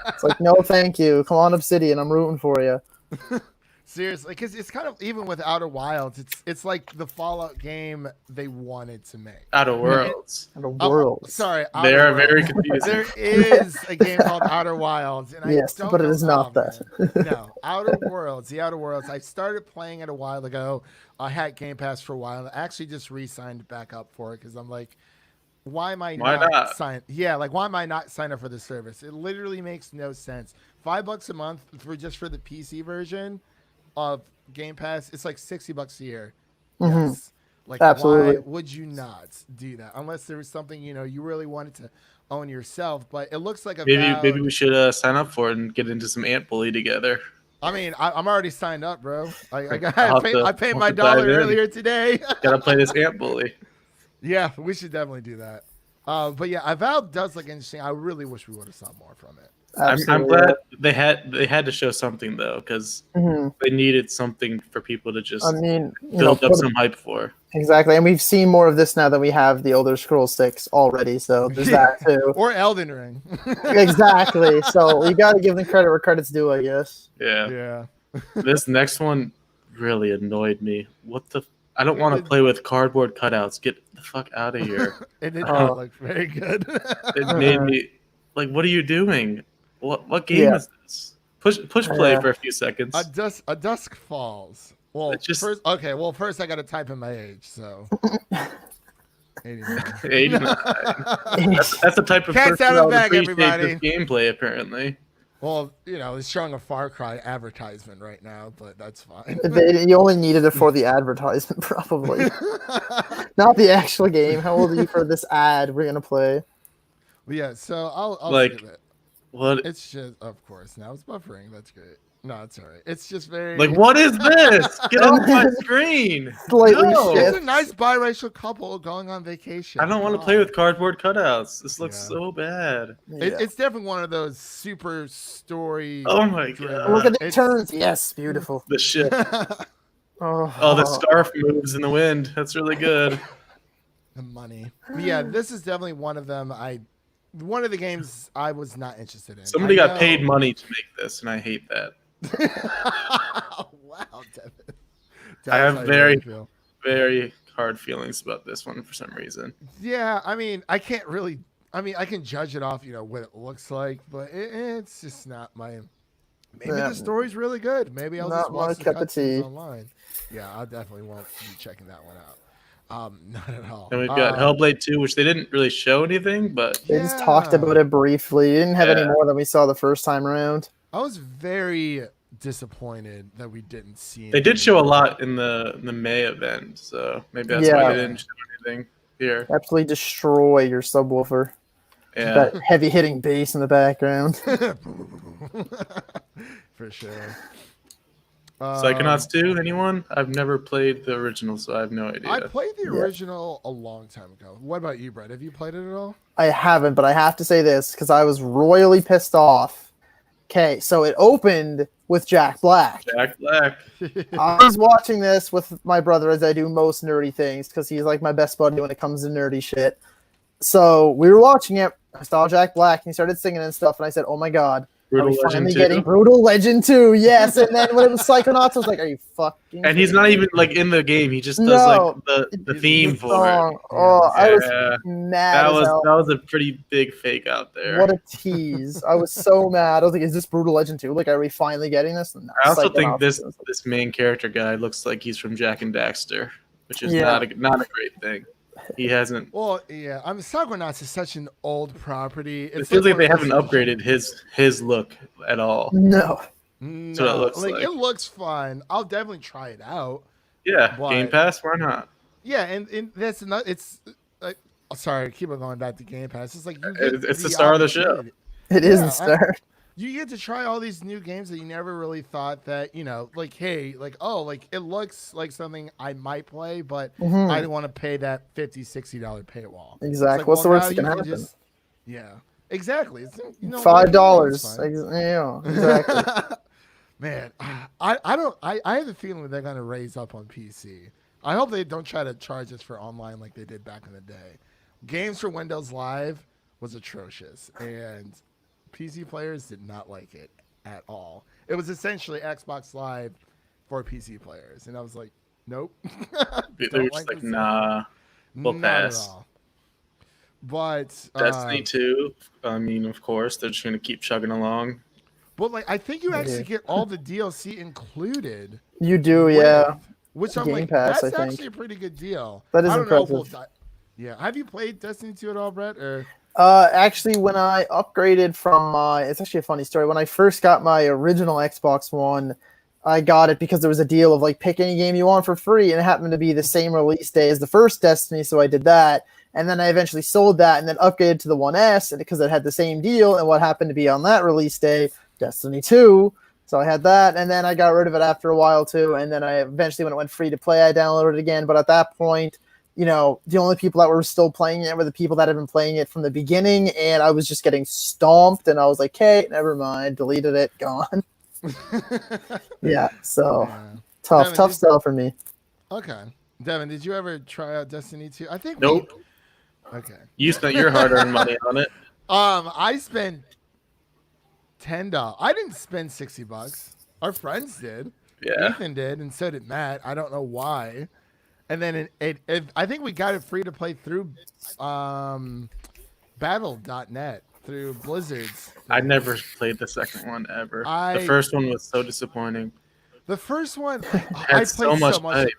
It's like, no, thank you. Come on, Obsidian, I'm rooting for you. Seriously, because it's kind of, even with Outer Wilds, it's like the Fallout game they wanted to make. Outer Worlds. Outer Worlds. Sorry, they are very confusing. There is a game called Outer Wilds, and yes, but it is not that. No, Outer Worlds. The Outer Worlds. I started playing it a while ago. I had Game Pass for a while. I actually just re-signed back up for it because I'm like, why am I not sign? Yeah, like why am I not sign up for the service? It literally makes no sense. $5 a month for the PC version of Game Pass. It's like $60 a year. Yes. Like, absolutely. Why would you not do that unless there was something you really wanted to own yourself? But it looks like maybe we should sign up for it and get into some Ant Bully together. I mean, I'm already signed up, bro. I paid my $1 earlier today. Gotta play this Ant Bully. Yeah, we should definitely do that. But yeah, Avowed does look interesting. I really wish we would have saw more from it. I'm glad they had to show something though, because they needed something for people to just build up some hype for. Exactly, and we've seen more of this now than we have the Elder Scrolls 6 already, so there's that too. Or Elden Ring. Exactly. So you got to give them credit where credit's due, I guess. Yeah. This next one really annoyed me. I don't want to play with cardboard cutouts. Get the fuck out of here. It did not look very good. It made me like, what are you doing? What game is this? Push play for a few seconds. A Dusk Falls. Well, first I got to type in my age. So 89. 89. That's the type of Cats person out that of would bag, appreciate everybody. this gameplay. Apparently. Well, it's showing a Far Cry advertisement right now, but that's fine. You only needed it for the advertisement, probably. Not the actual game. How old are you for this ad we're gonna play? Well, yeah, so I'll like skip it. What? It's just, of course, now it's buffering. That's great. No, it's all right. It's just very Like, what is this? Get off my screen! Slightly No! It's shift. a nice biracial couple going on vacation. I don't want to Come play on. with cardboard cutouts. This looks Yeah. so bad. Yeah. It's definitely one of those super story. Oh my driven- god! Look at the It's- turns. Yes, beautiful. The ship. the Oh, the scarf moves in the wind. That's really good. money. Yeah, this is definitely one of them. One of the games I was not interested in. Somebody I got paid money to make this, and I hate that. Wow, Devin. I have That's how you very- really feel. Very hard feelings about this one for some reason. Yeah, I mean, I can't really. I mean, I can judge it off, what it looks like, but it's just not my. Maybe Yeah. the story's really good. Maybe I'll Not just watch my the cup of cutscenes tea. online. Yeah, I definitely won't be checking that one out. Not at all. And we've got Hellblade 2, which they didn't really show anything, but They just talked Yeah. about it briefly. You didn't have any Yeah. more than we saw the first time around. I was very disappointed that we didn't see. they did anything. show a lot in the May event, so maybe that's why Yeah. they didn't show anything here. Absolutely destroy your subwoofer. Yeah. That heavy hitting bass in the background. For sure. Psychonauts 2, anyone? I've never played the original, so I have no idea. I played the Yeah. original a long time ago. What about you, Brett? Have you played it at all? I haven't, but I have to say this because I was royally pissed off. Okay, so it opened with Jack Black. Jack Black. I was watching this with my brother as I do most nerdy things because he's like my best buddy when it comes to nerdy shit. So we were watching it. I saw Jack Black and he started singing and stuff, and I said, "Oh my god, Brutal are we Legend finally 2. getting Brutal Legend 2?" Yes, and then when it was Psychonauts, I was like, "Are you fucking?" And he's kidding not me?" even like in the game. He just does No. like the The theme for song. Oh, I was Yeah. mad. That as was hell. that was a pretty big fake out there. What a tease! I was so mad. I was like, "Is this Brutal Legend 2? Like, are we finally getting this?" No, I also think Psychonauts. this main character guy looks like he's from Jack and Daxter, which is Yeah. not a great thing. He hasn't. Well, yeah. I mean, Psychonauts is such an old property. It feels like they haven't upgraded his look at all. No. That's what it looks like. It looks fun. I'll definitely try it out. Yeah, Why? Game Pass. Why not? Yeah, and that's not. It's like, sorry, keep on going back to Game Pass. It's like you get It's the star of the show. opportunity. It is Yeah, the star. You get to try all these new games that you never really thought that like, hey, like, oh, like it looks like something I might play, but Mhm. I don't want to pay that $50-$60 paywall. It's Exactly. like, What's the well, worst now that can you happen? just- yeah, exactly. It's, $5. it's fine. Yeah, exactly. Man, I have a feeling that they're gonna raise up on PC. I hope they don't try to charge us for online like they did back in the day. Games for Windows Live was atrocious, and PC players did not like it at all. It was essentially Xbox Live for PC players, and I was like, nope. They Don't were just like, this. nah. we'll Not pass. at all. But Destiny 2. I mean, of course, they're just gonna keep chugging along. but like I think you actually Yeah. get all the DLC included. You do, with, yeah. Which I'm Game like, Pass, that's I think. actually a pretty good deal. That is I don't know if impressive. yeah. Have you played Destiny 2 at all, Brett? Or Actually, when I upgraded from my, it's actually a funny story. When I first got my original Xbox One, I got it because there was a deal of like pick any game you want for free, and it happened to be the same release day as the first Destiny, so I did that. And then I eventually sold that and then upgraded to the 1S because it had the same deal. And what happened to be on that release day, Destiny 2. So I had that, and then I got rid of it after a while too. And then I eventually, when it went free to play, I downloaded it again. But at that point, the only people that were still playing it were the people that had been playing it from the beginning, and I was just getting stomped. And I was like, "Okay, never mind," deleted it, gone. Yeah, so Yeah. tough Devin, did- stuff for me. Okay, Devin, did you ever try out Destiny 2? I think. Nope. Okay. You spent your hard-earned money on it. I spent $10. I didn't spend $60. Our friends did. Yeah. Ethan did, and so did Matt. I don't know why. And then I think we got it free to play through Battle.net through Blizzard's. I never played the second one ever. I- The first one was so disappointing. The first one, Had I played so much hype.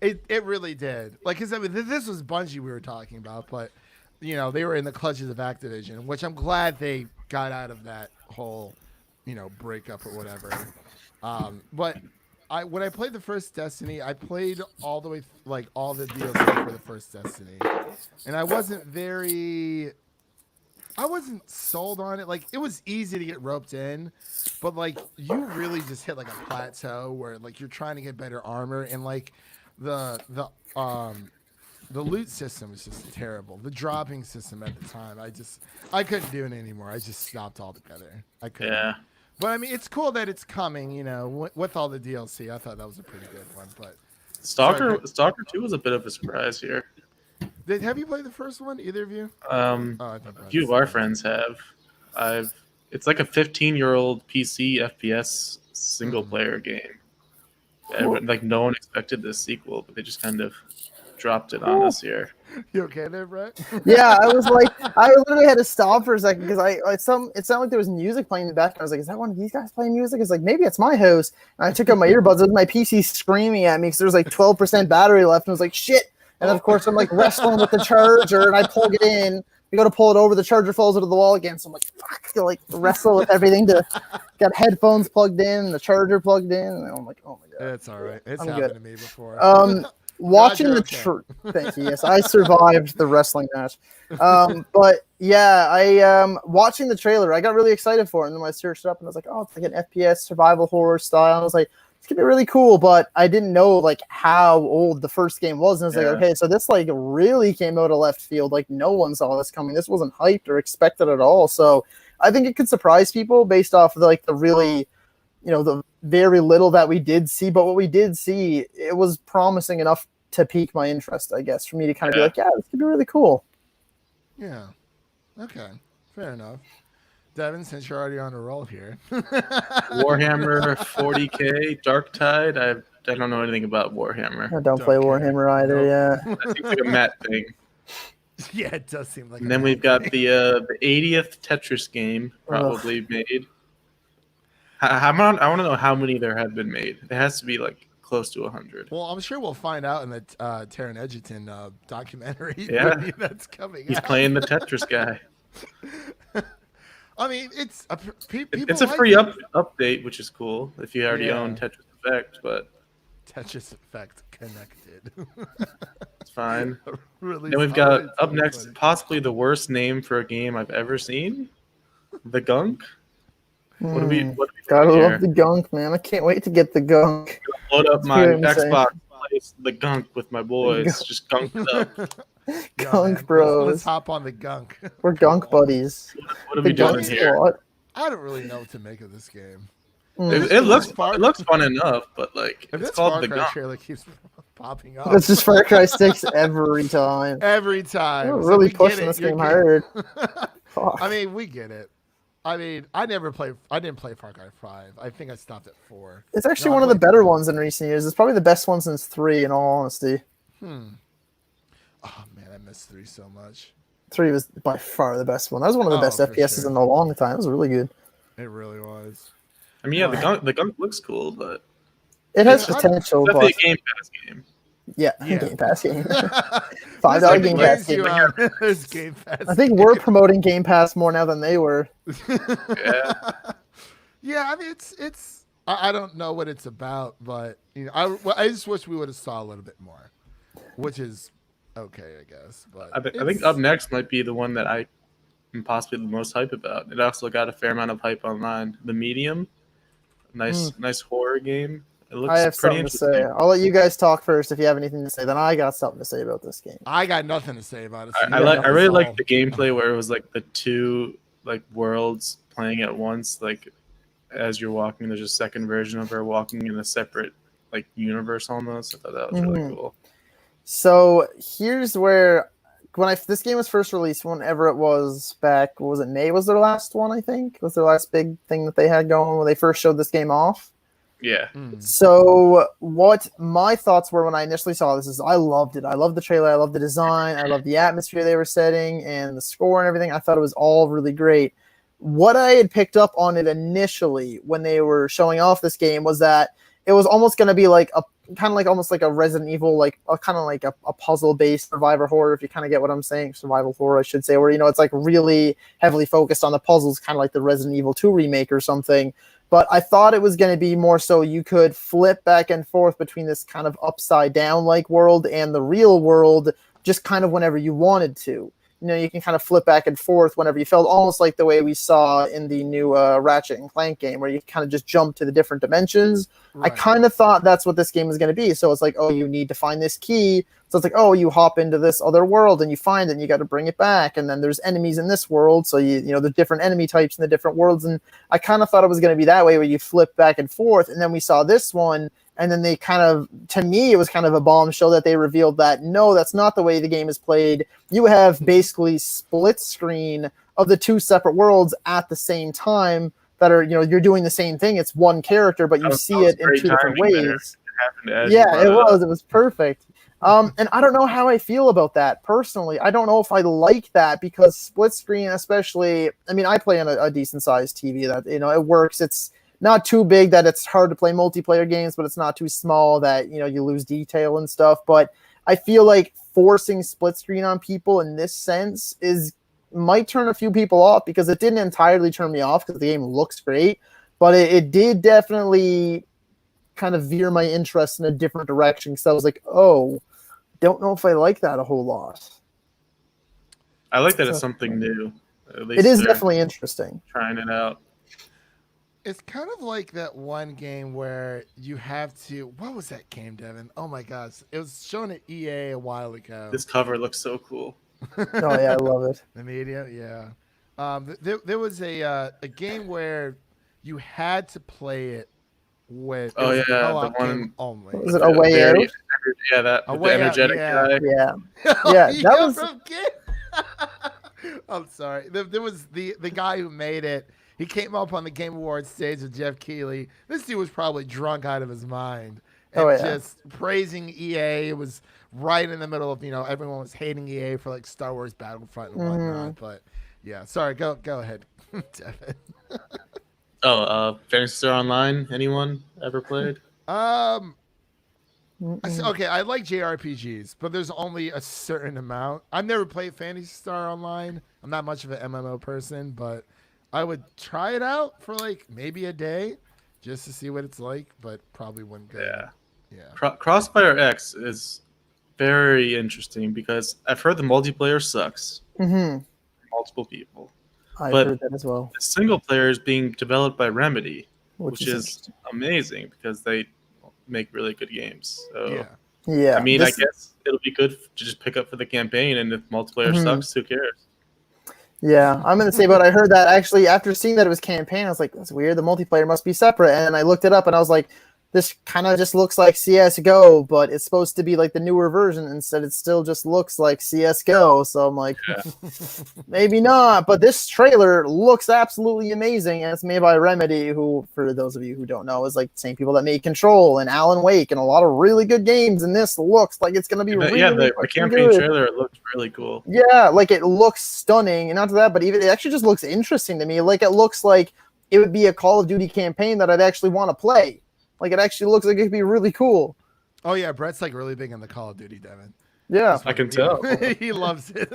It really did. Like, cause I mean, this was Bungie we were talking about, but they were in the clutches of Activision, which I'm glad they got out of that whole, breakup or whatever. But when I played the first Destiny, I played all the way like all the DLC for the first Destiny, and I wasn't very. I wasn't sold on it. Like it was easy to get roped in, but like you really just hit like a plateau where like you're trying to get better armor and like the the um the loot system was just terrible. The dropping system at the time, I couldn't do it anymore. I just stopped altogether. I couldn't. Yeah. But I mean, it's cool that it's coming. You know, with all the DLC, I thought that was a pretty good one. But Stalker 2 was a bit of a surprise here. have you played the first one? Either of you? A few of our friends have. It's like a 15-year-old PC FPS single player game. Like no one expected this sequel, but they just kind of dropped it on us here. You okay there, Brett? Yeah, I was like, I literally had to stop for a second because it sounded like there was music playing in the background. I was like, is that one of these guys playing music? It's like, maybe it's my house. And I took out my earbuds. It was my PC screaming at me because there was like 12% battery left. And I was like, shit. And of course, I'm like wrestling with the charger and I plug it in. We go to pull it over. The charger falls into the wall again. So I'm like, fuck. I like wrestle with everything got headphones plugged in, the charger plugged in. And I'm like, oh my God. It's all right. It's I'm happened good. to me before. Watching the okay. thank you. Yes, I survived the wrestling match. But yeah, I watching the trailer, I got really excited for it. And then I searched it up and I was like, oh, it's like an FPS survival horror style. And I was like, it's gonna be really cool. But I didn't know like how old the first game was. And I was like, okay, so this like really came out of left field. Like no one saw this coming. This wasn't hyped or expected at all. So I think it could surprise people based off of like the really, the very little that we did see, but what we did see, it was promising enough to pique my interest, I guess, for me to kind of be like, yeah, this could be really cool. Yeah. Okay. Fair enough. Devin, since you're already on a roll here. Warhammer 40K, Darktide. I don't know anything about Warhammer. I don't play Warhammer either, yeah. That seems like a Matt thing. Yeah, it does seem like And then we've got the 80th Tetris game probably made. I want to know how many there have been made. It has to be like close to 100. Well, I'm sure we'll find out in the Taron Egerton documentary Yeah. that's coming He's out. playing the Tetris guy. I mean, it's a It's a free update, which is cool if you already own Tetris Effect, but Tetris Effect connected. it's fine. Really Then we've got up next possibly the worst name for a game I've ever seen, the Gunk. What do we Gotta here? love the Gunk, man. I can't wait to get the Gunk. Load up my That's what I'm Xbox, play the Gunk with my boys. Just gunk it up. Gunk bros. Let's hop on the Gunk. We're Gunk buddies. What are we doing here? Squad. I don't really know what to make of this game. It looks fun enough, but like If it's this called Far the Cry Gunk. trailer keeps popping up. It's just Far Cry 6 every time. Every time. We're So really we get pushing it. this You're game good. hard. Fuck. I mean, we get it. I mean, I didn't play Far Cry 5. I think I stopped at 4. It's actually No, I one of the played better 4. ones in recent years. It's probably the best one since 3, in all honesty. Oh man, I miss 3 so much. 3 was by far the best one. That was one of the best for FPSs sure. in a long time. It was really good. It really was. I mean, yeah, the Gunk looks cool, but It has Yeah, potential, it's but definitely a Game Pass game. yeah, Yeah. Game Pass game. $5 $5 Game Pass game. There's Game Pass. I think we're promoting Game Pass more now than they were. Yeah. Yeah, I mean, it's. I don't know what it's about, but I just wish we would have saw a little bit more, which is okay, I guess. But I think up next might be the one that I am possibly the most hype about. It also got a fair amount of hype online. The Medium, nice horror game. It looks I have pretty something to interesting. say. I'll let you guys talk first if you have anything to say. Then I got something to say about this game. I got nothing to say about it. so I you like. guys I really all- like the gameplay where it was like the two like worlds playing at once. Like as you're walking, there's a second version of her walking in a separate like universe almost. I thought that was really cool. So here's where this game was first released, whenever it was back, what was it, May was their last one, I think? Was their last big thing that they had going when they first showed this game off? Yeah. So what my thoughts were when I initially saw this is I loved it. I loved the trailer. I loved the design. I loved the atmosphere they were setting and the score and everything. I thought it was all really great. What I had picked up on it initially when they were showing off this game was that it was almost going to be like a kind of like almost like a Resident Evil, like a kind of like a puzzle-based survivor horror, if you kind of get what I'm saying. Survival horror, I should say, where, it's like really heavily focused on the puzzles, kind of like the Resident Evil 2 remake or something. But I thought it was going to be more so you could flip back and forth between this kind of upside down like world and the real world just kind of whenever you wanted to. you can kind of flip back and forth whenever you felt, almost like the way we saw in the new Ratchet and Clank game, where you kind of just jump to the different dimensions. Right. I kind of thought that's what this game was going to be. So it's like, oh, you need to find this key. So it's like, oh, you hop into this other world and you find it and you got to bring it back. And then there's enemies in this world. So you know, the different enemy types in the different worlds. And I kind of thought it was going to be that way, where you flip back and forth. And then we saw this one. And then they kind of, to me, it was kind of a bombshell that they revealed that, no, that's not the way the game is played. You have basically split screen of the two separate worlds at the same time that are, you know, you're doing the same thing. It's one character, but you see it in two different ways. Yeah, it was. It was perfect. And I don't know how I feel about that personally. I don't know if I like that, because split screen, especially, I mean, I play on a decent sized TV that, you know, it works. It's not too big that it's hard to play multiplayer games, but it's not too small that, you know, you lose detail and stuff. But I feel like forcing split screen on people in this sense might turn a few people off, because it didn't entirely turn me off because the game looks great, but it did definitely kind of veer my interest in a different direction. So I was like, oh, don't know if I like that a whole lot. I like that it's something new. At least it is definitely interesting. Trying it out. It's kind of like that one game where you have to. What was that game, Devin? Oh my gosh, it was shown at EA a while ago. This cover looks so cool. Oh yeah, I love it. The media, yeah. There was a game where you had to play it with. Oh yeah, the one only. Was it A Way Out? Yeah, that A the Way Out, energetic yeah. guy. Yeah, Oh, yeah, you that got was. from I'm sorry. There was the guy who made it. He came up on the Game Awards stage with Jeff Keighley. This dude was probably drunk out of his mind. And just praising EA. It was right in the middle of, you know, everyone was hating EA for like Star Wars Battlefront and whatnot. But yeah, sorry, go ahead, Devin. Fantasy Star Online. Anyone ever played? Okay, I like JRPGs, but there's only a certain amount. I've never played Fantasy Star Online. I'm not much of an MMO person, but I would try it out for like maybe a day just to see what it's like, but probably wouldn't go. Yeah. Crossfire X is very interesting because I've heard the multiplayer sucks. Mm-hmm. Multiple people. I've heard that as well. The single player is being developed by Remedy, which is amazing because they make really good games. So, yeah. I mean, I guess it'll be good to just pick up for the campaign, and if multiplayer sucks, who cares? Yeah, I'm going to say, but I heard that actually after seeing that it was campaign, I was like, that's weird. The multiplayer must be separate. And I looked it up and I was like, this kind of just looks like CSGO, but it's supposed to be like the newer version. Instead, it still just looks like CSGO. So I'm like, maybe not. But this trailer looks absolutely amazing. And it's made by Remedy, who, for those of you who don't know, is like the same people that made Control and Alan Wake and a lot of really good games. And this looks like it's going to be really the campaign trailer looked really cool. Yeah, like it looks stunning. And not to that, but even it actually just looks interesting to me. Like it looks like it would be a Call of Duty campaign that I'd actually want to play. Like it actually looks like it could be really cool. Oh yeah, Brett's like really big on the Call of Duty, Devin. Yeah, I can tell. He loves it.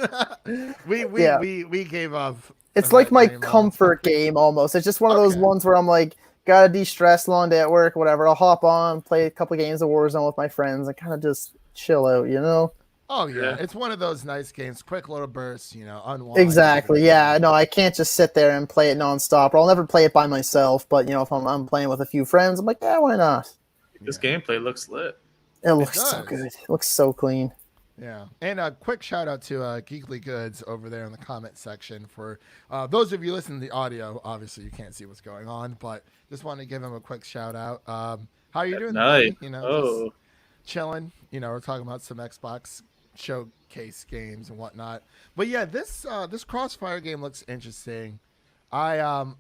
we gave up. It's like my comfort game almost. It's just one of those ones where I'm like, gotta de-stress, long day at work, whatever. I'll hop on, play a couple of games of Warzone with my friends, and kind of just chill out, you know. Oh yeah, it's one of those nice games, quick little bursts, you know, unwind. Exactly. Yeah. No, I can't just sit there and play it nonstop. Or I'll never play it by myself. But you know, if I'm playing with a few friends, I'm like, yeah, why not? This gameplay looks lit. It looks so good. It looks so clean. Yeah, and a quick shout out to Geekly Goods over there in the comment section for those of you listening to the audio. Obviously, you can't see what's going on, but just wanted to give him a quick shout out. How are you doing? Nice. You know, just chilling. You know, we're talking about some Xbox showcase games and whatnot. But yeah, this Crossfire game looks interesting. I'll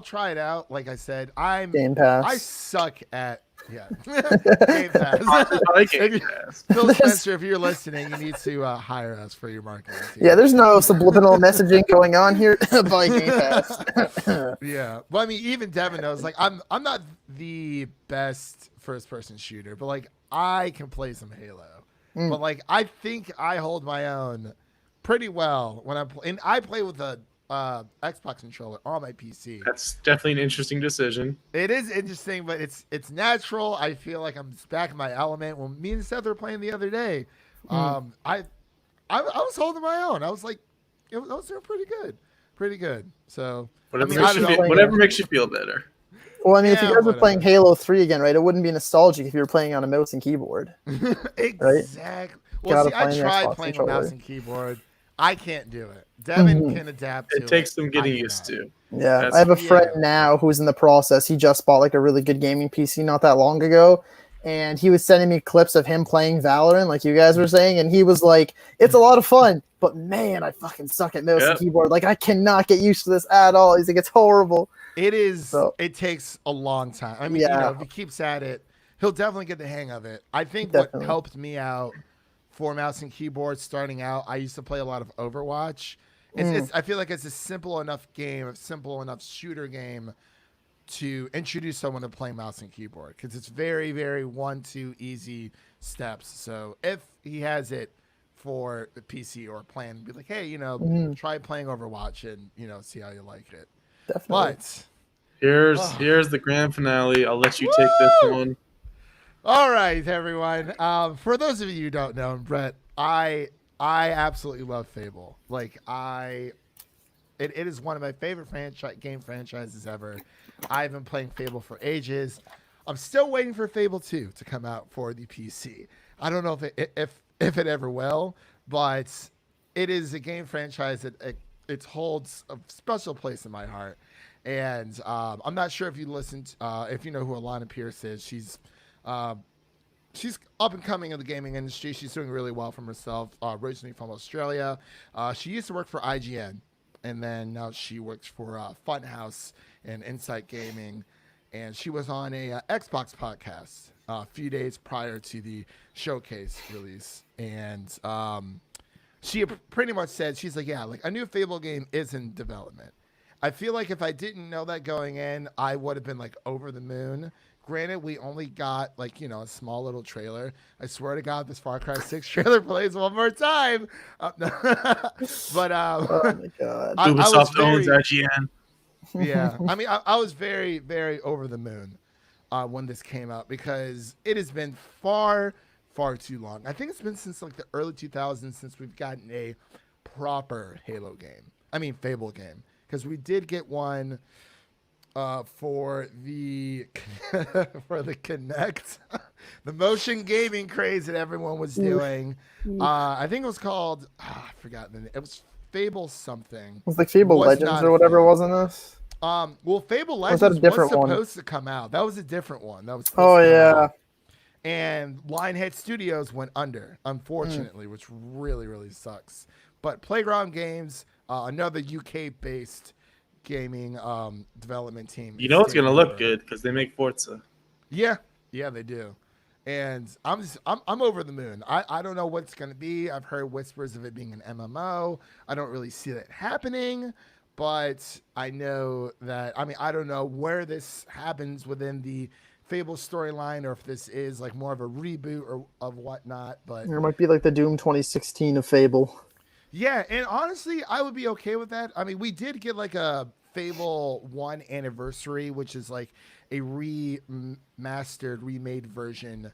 try it out. Like I said, Game Pass. I suck at Game Pass. Phil Spencer, if you're listening, you need to hire us for your marketing team. Yeah, there's no subliminal messaging going on here by Game Pass. Yeah, well, I mean, even Devin knows. Like, I'm not the best first-person shooter, but like I can play some Halo. But like I think I hold my own pretty well when I'm playing. I play with a Xbox controller on my PC. That's definitely an interesting decision. It is interesting, but it's natural. I feel like I'm back in my element. Me and Seth were playing the other day, I was holding my own. I was like those are pretty good. So Whatever, I mean, I don't know. whatever makes you feel better. Well, I mean, if you Yeah, guys were playing whatever. Halo 3 again, right, it wouldn't be nostalgic if you were playing on a mouse and keyboard. Exactly. Well, Gotta see, I find the tried Xbox playing with mouse controller. and keyboard. I can't do it. Devin Mhm. can adapt to It takes it. some I getting cannot. used to. Yeah, That's- I have a friend Yeah. now who's in the process. He just bought like a really good gaming PC not that long ago, and he was sending me clips of him playing Valorant, like you guys were saying, and he was like, "It's a lot of fun, but man, I fucking suck at mouse and Yep. keyboard. Like, I cannot get used to this at all." He's like, "It's horrible." It is. So- It takes a long time. I mean, Yeah. if he keeps at it, he'll definitely get the hang of it. I think Definitely. what helped me out for mouse and keyboard starting out, I used to play a lot of Overwatch. I feel like it's a simple enough game, a simple enough shooter game to introduce someone to playing mouse and keyboard because it's very, very 1-2 easy steps. So if he has it for the PC or plan, be like, hey, try playing Overwatch and see how you like it. Definitely. But Here's the grand finale. I'll let you take this Woo! one. all right, everyone. For those of you who don't know, Brett, I absolutely love Fable. Like it is one of my favorite game franchises ever. I've been playing Fable for ages. I'm still waiting for Fable 2 to come out for the PC. I don't know if it ever will, but it is a game franchise that it holds a special place in my heart. And I'm not sure if you listened, if you know who Alana Pierce is. She's up and coming in the gaming industry. She's doing really well for herself. Originally from Australia, she used to work for IGN, and then now she works for Funhouse and Insight Gaming. And she was on a Xbox podcast a few days prior to the showcase release, and she pretty much said, she's like, yeah, like a new Fable game is in development. I feel like if I didn't know that going in, I would have been like over the moon. Granted, we only got like, a small little trailer. I swear to God, this Far Cry 6 trailer plays one more time. No. But Oh my god. Ubisoft owns IGN. yeah, I mean, I was very, very over the moon when this came out because it has been far, far too long. I think it's been since like the early 2000s since we've gotten a proper Fable game. Because we did get one for the for the Kinect, the motion gaming craze that everyone was doing. I think it was called I forgot the name. It was Fable something. It was like Fable Was Legends not or a whatever, Fable. wasn't this? Well, Fable Was that a Legends was different one? supposed to come out. That was a different one. That was supposed Oh to come yeah. out. And Lionhead Studios went under, unfortunately, which really, really sucks. But Playground Games, another UK-based gaming development team. You know it's taking gonna look over. good because they make Forza. Yeah, they do. And I'm over the moon. I don't know what it's gonna be. I've heard whispers of it being an MMO. I don't really see that happening, but I know that. I mean, I don't know where this happens within the Fable storyline, or if this is like more of a reboot or of whatnot. But It might be like the Doom 2016 of Fable. yeah, and honestly, I would be okay with that. I mean, we did get like a Fable One Anniversary, which is like a remastered, remade version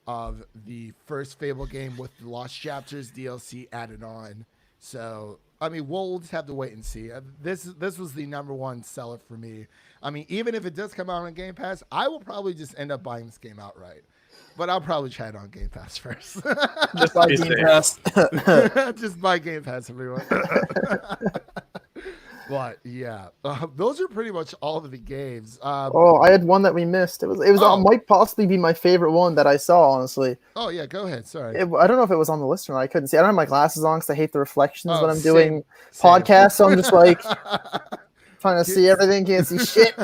of the first Fable game with the Lost Chapters DLC added on. So, I mean, we'll just have to wait and see. This was the number one seller for me. I mean, even if it does come out on Game Pass, I will probably just end up buying this game outright. But I'll probably try it on Game Pass first. Just like Be Game safe. Pass. Just buy Game Pass, everyone. But yeah, those are pretty much all of the games. Oh, I had one that we missed. It was Oh. might possibly be my favorite one that I saw, honestly. Oh yeah, go ahead. Sorry. I don't know if it was on the list or not. I couldn't see. I don't have my glasses on because I hate the reflections Oh, when I'm same, doing same. podcasts. So I'm just like trying to see everything, can't see shit.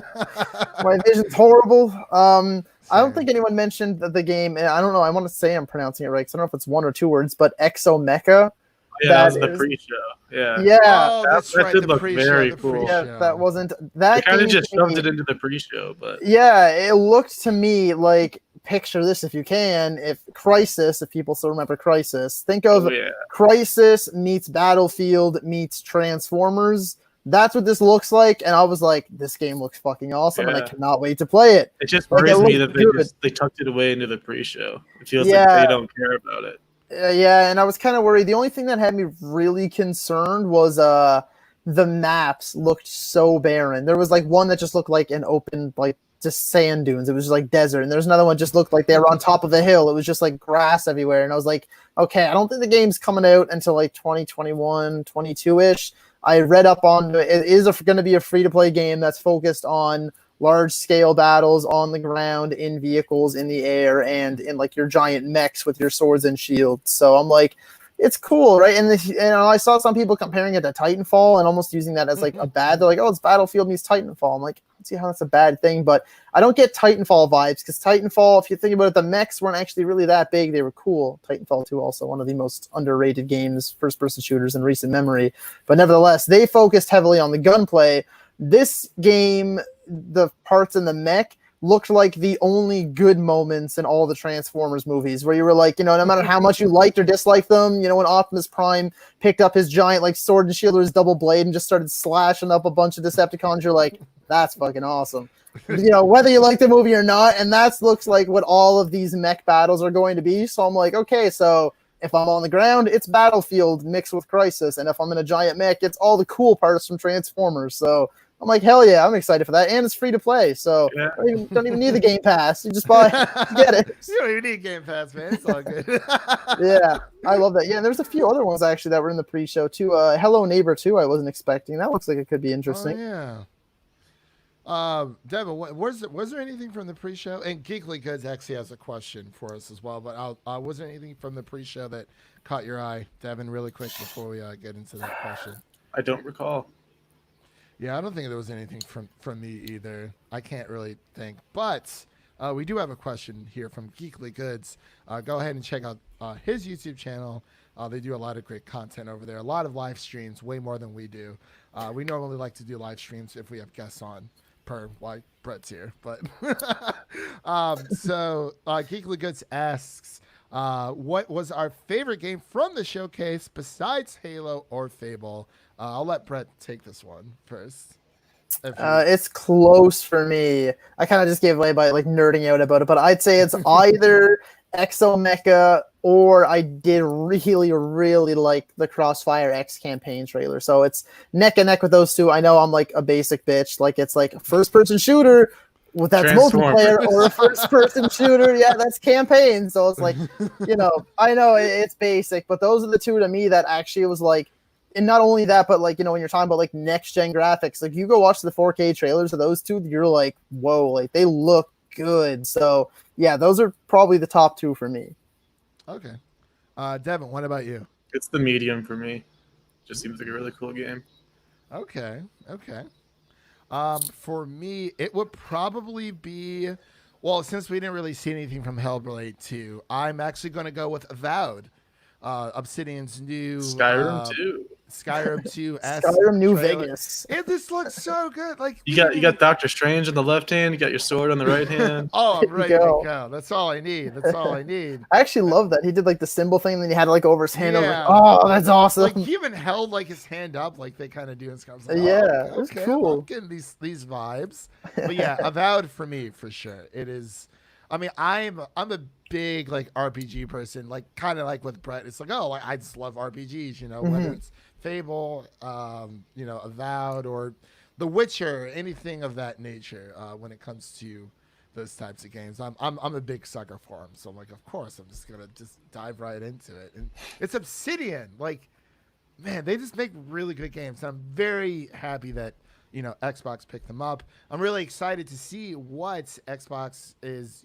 My vision's horrible. I don't think anyone mentioned the game. And I don't know. I want to say I'm pronouncing it right because I don't know if it's one or two words, but Exomecha. Yeah, that was That the is- pre-show. Yeah. Yeah, Oh, that's that right. did The look pre-show, very the cool. pre-show. yeah, that wasn't They that. kind of game just to shoved me- it into the pre-show, but Yeah, it looked to me like, picture this if you can, if people still remember Crisis, think of oh, yeah. Crisis meets Battlefield meets Transformers. That's what this looks like, and I was like, this game looks fucking awesome, and I Yeah. cannot wait to play it. It just Like, worries it me looked that good. they tucked it away into the pre-show. It feels Yeah. like they don't care about it. Yeah, and I was kind of worried. The only thing that had me really concerned was the maps looked so barren. There was like one that just looked like an open, like just sand dunes. It was just like desert, and there's another one just looked like they were on top of a hill. It was just like grass everywhere, and I was like, okay, I don't think the game's coming out until like 2021, 22-ish. I read up on it is going to be a free-to-play game that's focused on large-scale battles on the ground, in vehicles, in the air, and in like your giant mechs with your swords and shields. So I'm like, it's cool, right? And I saw some people comparing it to Titanfall and almost using that as like a bad. They're like, oh, it's Battlefield meets Titanfall. I'm like, I don't see how that's a bad thing, but I don't get Titanfall vibes because Titanfall, if you think about it, the mechs weren't actually really that big. They were cool. Titanfall 2 also one of the most underrated games, first-person shooters in recent memory. But nevertheless, they focused heavily on the gunplay. This game, the parts in the mech looked like the only good moments in all the Transformers movies, where you were like, no matter how much you liked or disliked them, when Optimus Prime picked up his giant like sword and shield or his double blade and just started slashing up a bunch of Decepticons, you're like, that's fucking awesome. Whether you like the movie or not, and that looks like what all of these mech battles are going to be. So I'm like, okay, so if I'm on the ground, it's Battlefield mixed with Crisis, and if I'm in a giant mech, it's all the cool parts from Transformers. So I'm like, hell yeah, I'm excited for that, and it's free to play, so Yeah. don't even need the Game Pass. You just get it. You don't even need Game Pass, man. It's all good. Yeah, I love that. Yeah, and there's a few other ones actually that were in the pre-show too. Hello Neighbor 2, I wasn't expecting. That looks like it could be interesting. Oh, yeah. Devin, was there anything from the pre-show? And Geekly Goods actually has a question for us as well. But was there anything from the pre-show that caught your eye, Devin? Really quick before we get into that question. I don't recall. Yeah, I don't think there was anything from me either. I can't really think. But we do have a question here from Geekly Goods. Go ahead and check out his YouTube channel. They do a lot of great content over there. A lot of live streams, way more than we do. We normally like to do live streams if we have guests on, per why Brett's here. But so Geekly Goods asks, what was our favorite game from the showcase besides Halo or Fable? I'll let Brett take this one first. It's close for me. I kind of just gave away by like nerding out about it, but I'd say it's either Exomecha or I did really, really like the Crossfire X campaign trailer. So it's neck and neck with those two. I know I'm like a basic bitch. Like it's like a first-person shooter. Well, that's multiplayer or a first-person shooter. Yeah, that's campaign. So it's like, I know it's basic, but those are the two to me that actually was like, and not only that, but like, when you're talking about like next-gen graphics, like you go watch the 4K trailers of those two, you're like, whoa, like they look good. So yeah, those are probably the top two for me. Okay. Devin, what about you? It's the medium for me. Just seems like a really cool game. Okay. For me, it would probably be, well, since we didn't really see anything from Hellblade 2, I'm actually going to go with Avowed, Obsidian's new Skyrim 2. Skyrim 2 Skyrim New trailer. Vegas. And this looks so good. Like You got Doctor Strange on the left hand. You got your sword on the right hand. Oh, I'm ready to go. go. That's all I need. I actually love that. He did like the symbol thing, and then he had it like over his hand. Yeah. I was like, oh, that's awesome. Like he even held like his hand up, like they kind of do in Skyrim. Like, yeah, it was cool. I'm getting these vibes. But yeah, Avowed for me for sure. It is. I mean, I'm a big like RPG person. Like kind of like with Brett. It's like, oh, I just love RPGs. Whether it's Fable, Avowed, or The Witcher, anything of that nature. When it comes to those types of games, I'm a big sucker for them. So I'm like, of course, I'm just gonna dive right into it. And it's Obsidian. Like, man, they just make really good games. I'm very happy that Xbox picked them up. I'm really excited to see what Xbox is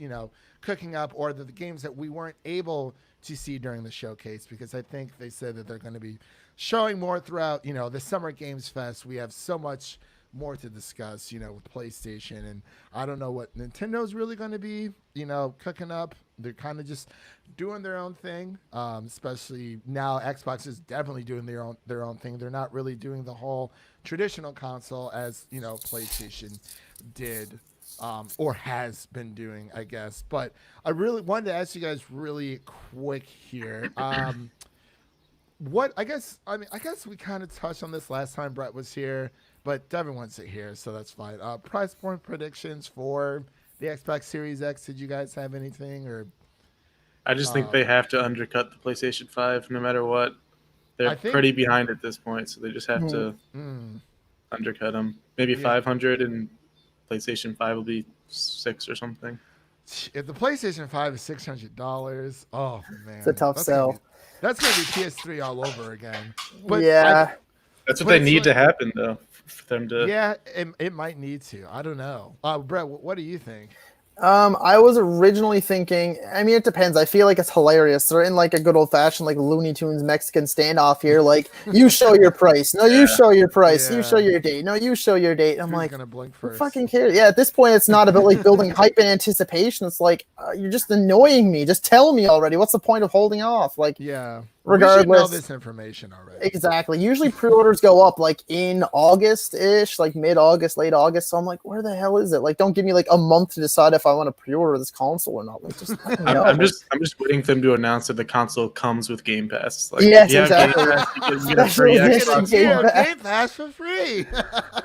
cooking up, or the games that we weren't able to see during the showcase, because I think they said that they're going to be showing more throughout the Summer Games Fest. We have so much more to discuss with PlayStation, and I don't know what Nintendo's really going to be cooking up. They're kind of just doing their own thing, especially now. Xbox is definitely doing their own thing. They're not really doing the whole traditional console as PlayStation did, or has been doing, I guess. But I really wanted to ask you guys really quick here. I guess we kind of touched on this last time Brett was here, but Devin wants it here, so that's fine. Price point predictions for the Xbox Series X. Did you guys have anything, or I just think they have to undercut the PlayStation 5 no matter what. They're pretty behind at this point, so they just have to undercut them. Maybe 500 and PlayStation 5 will be 6 or something. If the PlayStation 5 is $600, oh man, it's a tough sell. That's gonna be PS3 all over again. But that's what they need to happen though, for them to. Yeah, it might need to. I don't know. Brett, what do you think? I was originally thinking, I mean, it depends. I feel like it's hilarious. They're in like a good old fashioned like Looney Tunes Mexican standoff here. Like, you show your price. No, you show your price. You show your date. No, you show your date. I'm like, gonna blink first? Who fucking cares? Yeah, at this point, it's not about like building hype and anticipation. It's like, you're just annoying me. Just tell me already. What's the point of holding off? Like, regardless, we should know this information already. Exactly. Usually pre-orders go up like in August-ish, like mid-August, late August. So I'm like, where the hell is it? Like, don't give me like a month to decide if I want to pre-order this console or not. Like, just I'm just waiting for them to announce that the console comes with Game Pass. Like, yes, exactly. You get a free Xbox. Game Pass for free.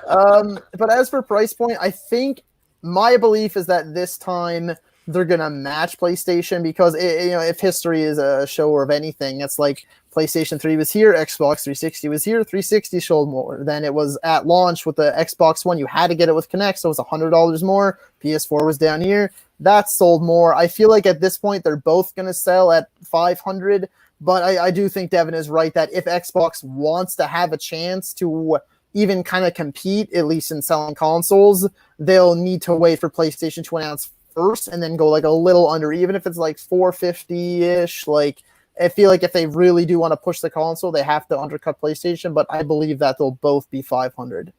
But as for price point, I think my belief is that this time they're gonna match PlayStation because if history is a show of anything, it's like PlayStation 3 was here, Xbox 360 was here, 360 sold more than it was at launch with the Xbox One. You had to get it with Kinect, so it was $100 more. PS4 was down here, that sold more. I feel like at this point they're both gonna sell at 500, but I do think Devin is right that if Xbox wants to have a chance to even kind of compete, at least in selling consoles, they'll need to wait for PlayStation to announce first and then go like a little under, even if it's like 450-ish. Like, I feel like if they really do want to push the console, they have to undercut PlayStation, but I believe that they'll both be 500.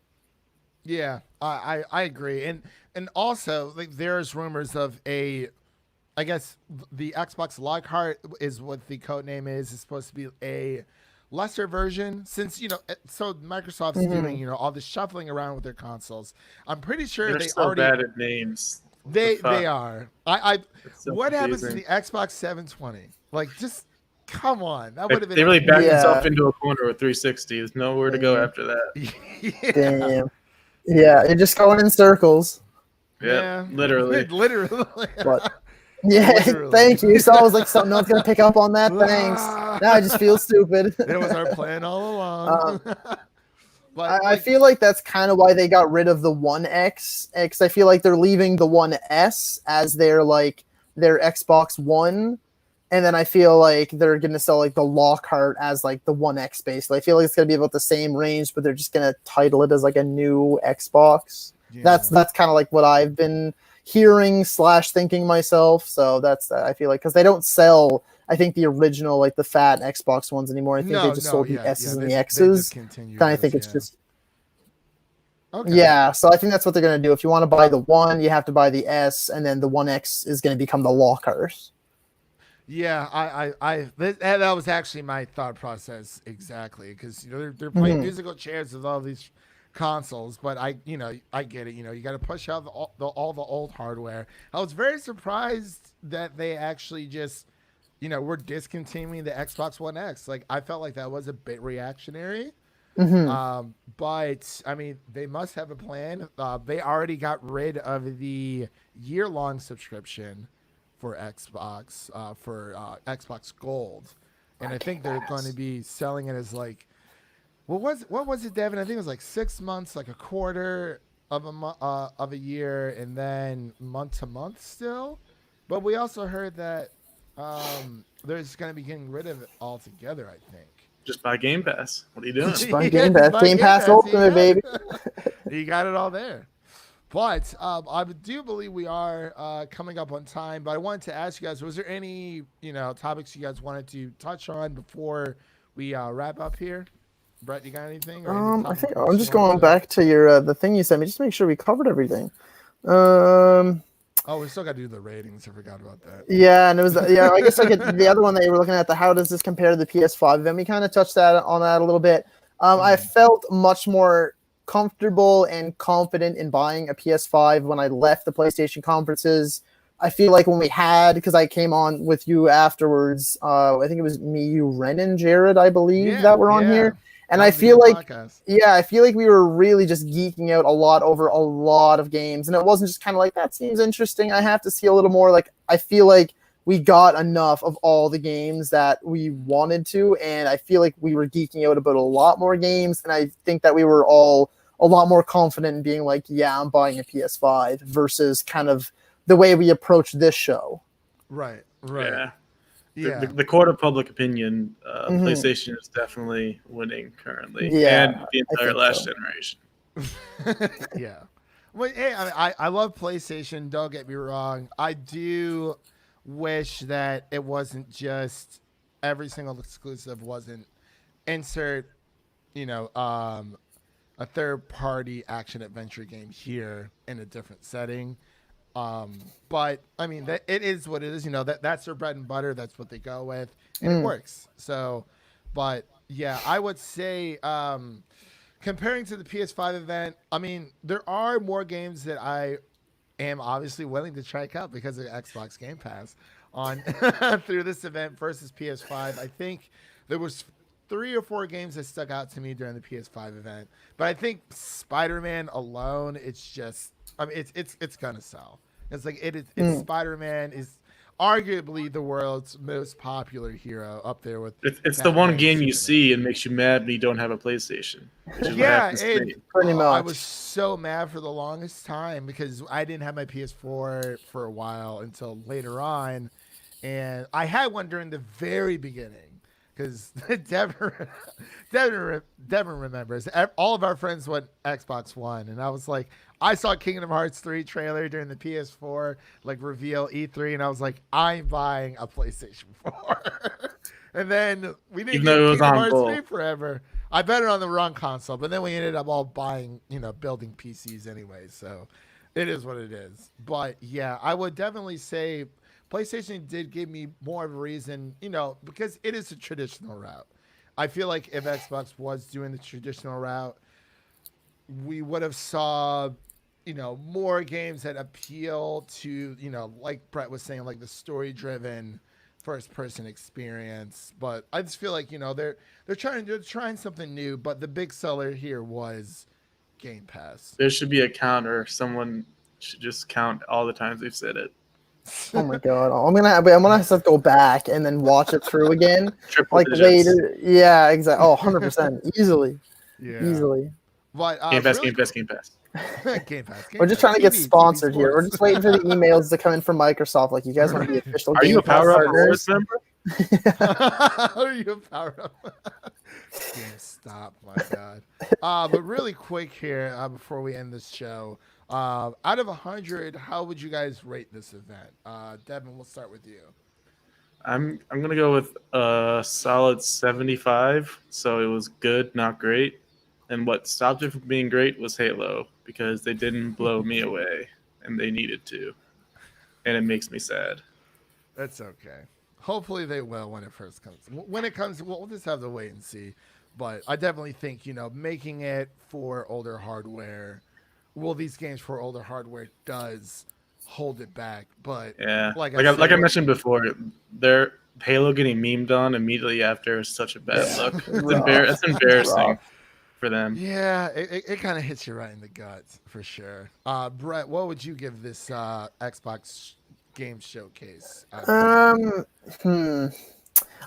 Yeah, I agree. And also, like, there's rumors of I guess the Xbox Lockhart is what the code name is. It's supposed to be a lesser version, since so Microsoft's doing all this shuffling around with their consoles. I'm pretty sure they're they so already bad at names. They are. What happens to the Xbox 720? Like, just come on. That would have been. They really backed themselves into a corner with 360. There's nowhere to go after that. Damn. Yeah, you're just going in circles. Yeah, literally. But, thank you. So I was like, no one's gonna pick up on that. Thanks. Now I just feel stupid. It was our plan all along. But I feel like that's kind of why they got rid of the One X, because I feel like they're leaving the One S as their Xbox One, and then I feel like they're gonna sell like the Lockhart as like the One X basically. I feel like it's gonna be about the same range, but they're just gonna title it as like a new Xbox. Yeah. That's kind of like what I've been hearing / thinking myself. So that's I feel like because they don't sell, I think, the original, like the fat Xbox ones anymore. I think they just sold the S's and the X's. Kind of think it's just. Okay. Yeah, so I think that's what they're going to do. If you want to buy the One, you have to buy the S, and then the One X is going to become the Lockhart. Yeah, that was actually my thought process exactly, because they're playing musical chairs with all these consoles, but I get it. You got to push out all the old hardware. I was very surprised that they actually just we're discontinuing the Xbox One X. Like, I felt like that was a bit reactionary. But I mean, they must have a plan. They already got rid of the year-long subscription for Xbox, Xbox Gold, and I think they're going to be selling it as like, what was it, Devin? I think it was like 6 months, like a quarter of a year, and then month to month still. But we also heard that they're just going to be getting rid of it altogether, I think. Just buy Game Pass. What are you doing? Just buy Game Pass. Game Pass Ultimate, baby. You got it all there. But I do believe we are coming up on time. But I wanted to ask you guys, was there any topics you guys wanted to touch on before we wrap up here? Brett, you got anything? I think I'm just going back to your the thing you sent me, just to make sure we covered everything. Oh, we still got to do the ratings. I forgot about that. Yeah, and it was I guess the other one that you were looking at, the how does this compare to the PS5? And we kind of touched on that a little bit. I felt much more comfortable and confident in buying a PS5 when I left the PlayStation conferences. I feel like when we had, because I came on with you afterwards, I think it was me, you, Ren, and Jared, I believe, that were on here. And I feel like, I feel like we were really just geeking out a lot over a lot of games. And it wasn't just kind of like, that seems interesting. I have to see a little more. Like, I feel like we got enough of all the games that we wanted to, and I feel like we were geeking out about a lot more games, and I think that we were all a lot more confident in being like, yeah, I'm buying a PS5 versus kind of the way we approach this show. Right. Yeah. Yeah. The court of public opinion, Mhm. PlayStation is definitely winning currently, Yeah, and the entire think last so. generation. Yeah. Well, hey, I love PlayStation. Don't get me wrong. I do wish that it wasn't just every single exclusive wasn't insert, you know, a third party action adventure game here in a different setting. But I mean, that it is what it is. You know, that's their bread and butter. That's what they go with, and it works. So, but yeah, I would say comparing to the PS5 event, I mean, there are more games that I am obviously willing to check out because of Xbox Game Pass on through this event versus PS5. I think there was 3 or 4 games that stuck out to me during the PS5 event, but I think Spider-Man alone, it's just, I mean, it's gonna sell. It's like it's Spider-Man is arguably the world's most popular hero, up there with. It's the one Batman, game you Superman. see and makes you mad when you don't have a PlayStation, which is what Yeah, happens to me. Pretty I much. was so mad for the longest time because I didn't have my PS4 for a while until later on, and I had one during the very beginning because Devin remembers. All of our friends went Xbox One, and I was like, I saw Kingdom Hearts 3 trailer during the PS4 like reveal E3, and I was like, I'm buying a PlayStation 4. And then we didn't Even though get it was Kingdom on Hearts full. 3 forever. I bet it on the wrong console, but then we ended up all buying, you know, building PCs anyway. So it is what it is. But yeah, I would definitely say PlayStation did give me more of a reason, you know, because it is a traditional route. I feel like if Xbox was doing the traditional route, we would have saw, you know, more games that appeal to, you know, like Brett was saying, like the story driven first person experience. But I just feel like, you know, they're trying something new, but the big seller here was Game Pass. There should be a counter. Someone should just count all the times they've said it. Oh my god, I'm gonna have to go back and then watch it through again, Triple like digits. later. Yeah, exactly. Oh, 100%, easily, Yeah. easily. But Game Pass, really Game Pass, Game Pass. Game Pass. We're just trying to get sponsored here. We're just waiting for the emails to come in from Microsoft. Like, you guys want to be official Are you Game a Pass Power Up partners? Rewards member? Are you a power up? Stop, my God. But really quick here, before we end this show, out of 100, how would you guys rate this event? Devin, we'll start with you. I'm gonna go with a solid 75. So it was good, not great. And what stopped it from being great was Halo, because they didn't blow me away, and they needed to, and it makes me sad. That's okay. Hopefully they will when it first comes. When it comes, we'll just have to wait and see. But I definitely think, you know, making it for older hardware, well, these games for older hardware does hold it back. But Yeah, like like I I, like I said, mentioned before, their Halo getting memed on immediately after is such a bad Yeah. look. Rough. It's embarrassing Rough. for them. yeah, it kind of hits you right in the guts for sure. Brett, what would you give this Xbox game showcase?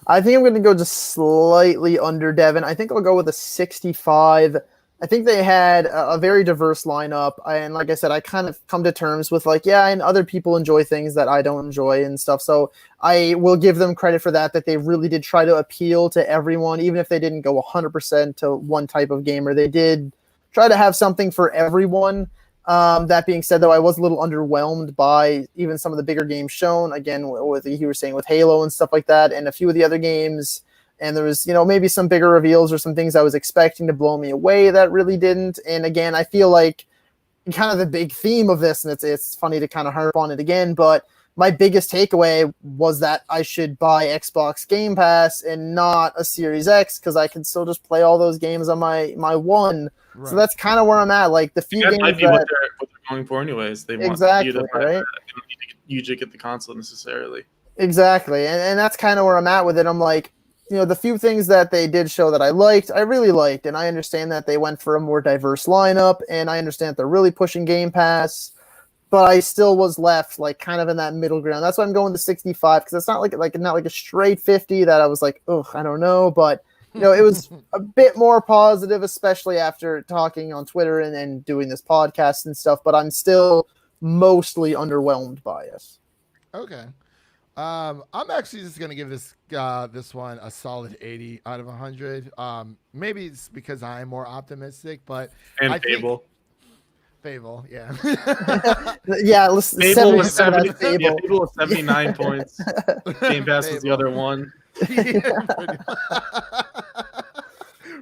I think I'm going to go just slightly under Devin. I think I'll go with a 65. I think they had a very diverse lineup. And like I said, I kind of come to terms with like, yeah, and other people enjoy things that I don't enjoy and stuff. So I will give them credit for that they really did try to appeal to everyone, even if they didn't go 100% to one type of gamer. They did try to have something for everyone. That being said, though, I was a little underwhelmed by even some of the bigger games shown. Again, with you were saying with Halo and stuff like that, and a few of the other games. And there was, you know, maybe some bigger reveals or some things I was expecting to blow me away that really didn't. And again, I feel like kind of the big theme of this, and it's funny to kind of harp on it again, but my biggest takeaway was that I should buy Xbox Game Pass and not a Series X, because I can still just play all those games on my one. Right. So that's kind of where I'm at. Like the few games might be what they're going for anyways. They want exactly, you to buy right? that. They don't need to you to get the console necessarily. Exactly. And that's kind of where I'm at with it. I'm like, you know, the few things that they did show that I liked, I really liked. And I understand that they went for a more diverse lineup, and I understand that they're really pushing Game Pass. but I still was left like kind of in that middle ground. That's why I'm going to 65 because it's not like a straight 50 that I was like, oh, I don't know, but it was a bit more positive, especially after talking on Twitter and doing this podcast and stuff. But I'm still mostly underwhelmed by it. Okay. I'm actually just gonna give this one a solid 80 out of 100. Maybe it's because I'm more optimistic, but And I Fable. think Fable, yeah. Yeah, listen, Fable was 70. 70. Yeah, Fable was 79 points. Game Pass was the Fable. other one. Yeah,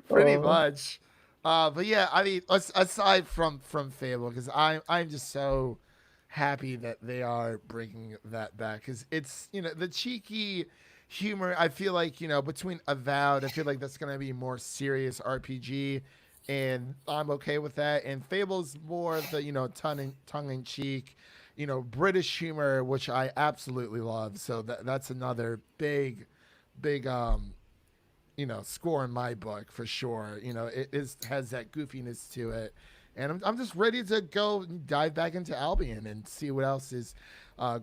pretty Oh. much. But yeah, I mean, aside from Fable, because I'm just so happy that they are bringing that back, because it's the cheeky humor. I feel like between Avowed, I feel like that's gonna be more serious RPG, and I'm okay with that. And Fable's more of the tongue in cheek, British humor, which I absolutely love. So that's another big score in my book for sure. Has that goofiness to it, and I'm just ready to go dive back into Albion and see what else is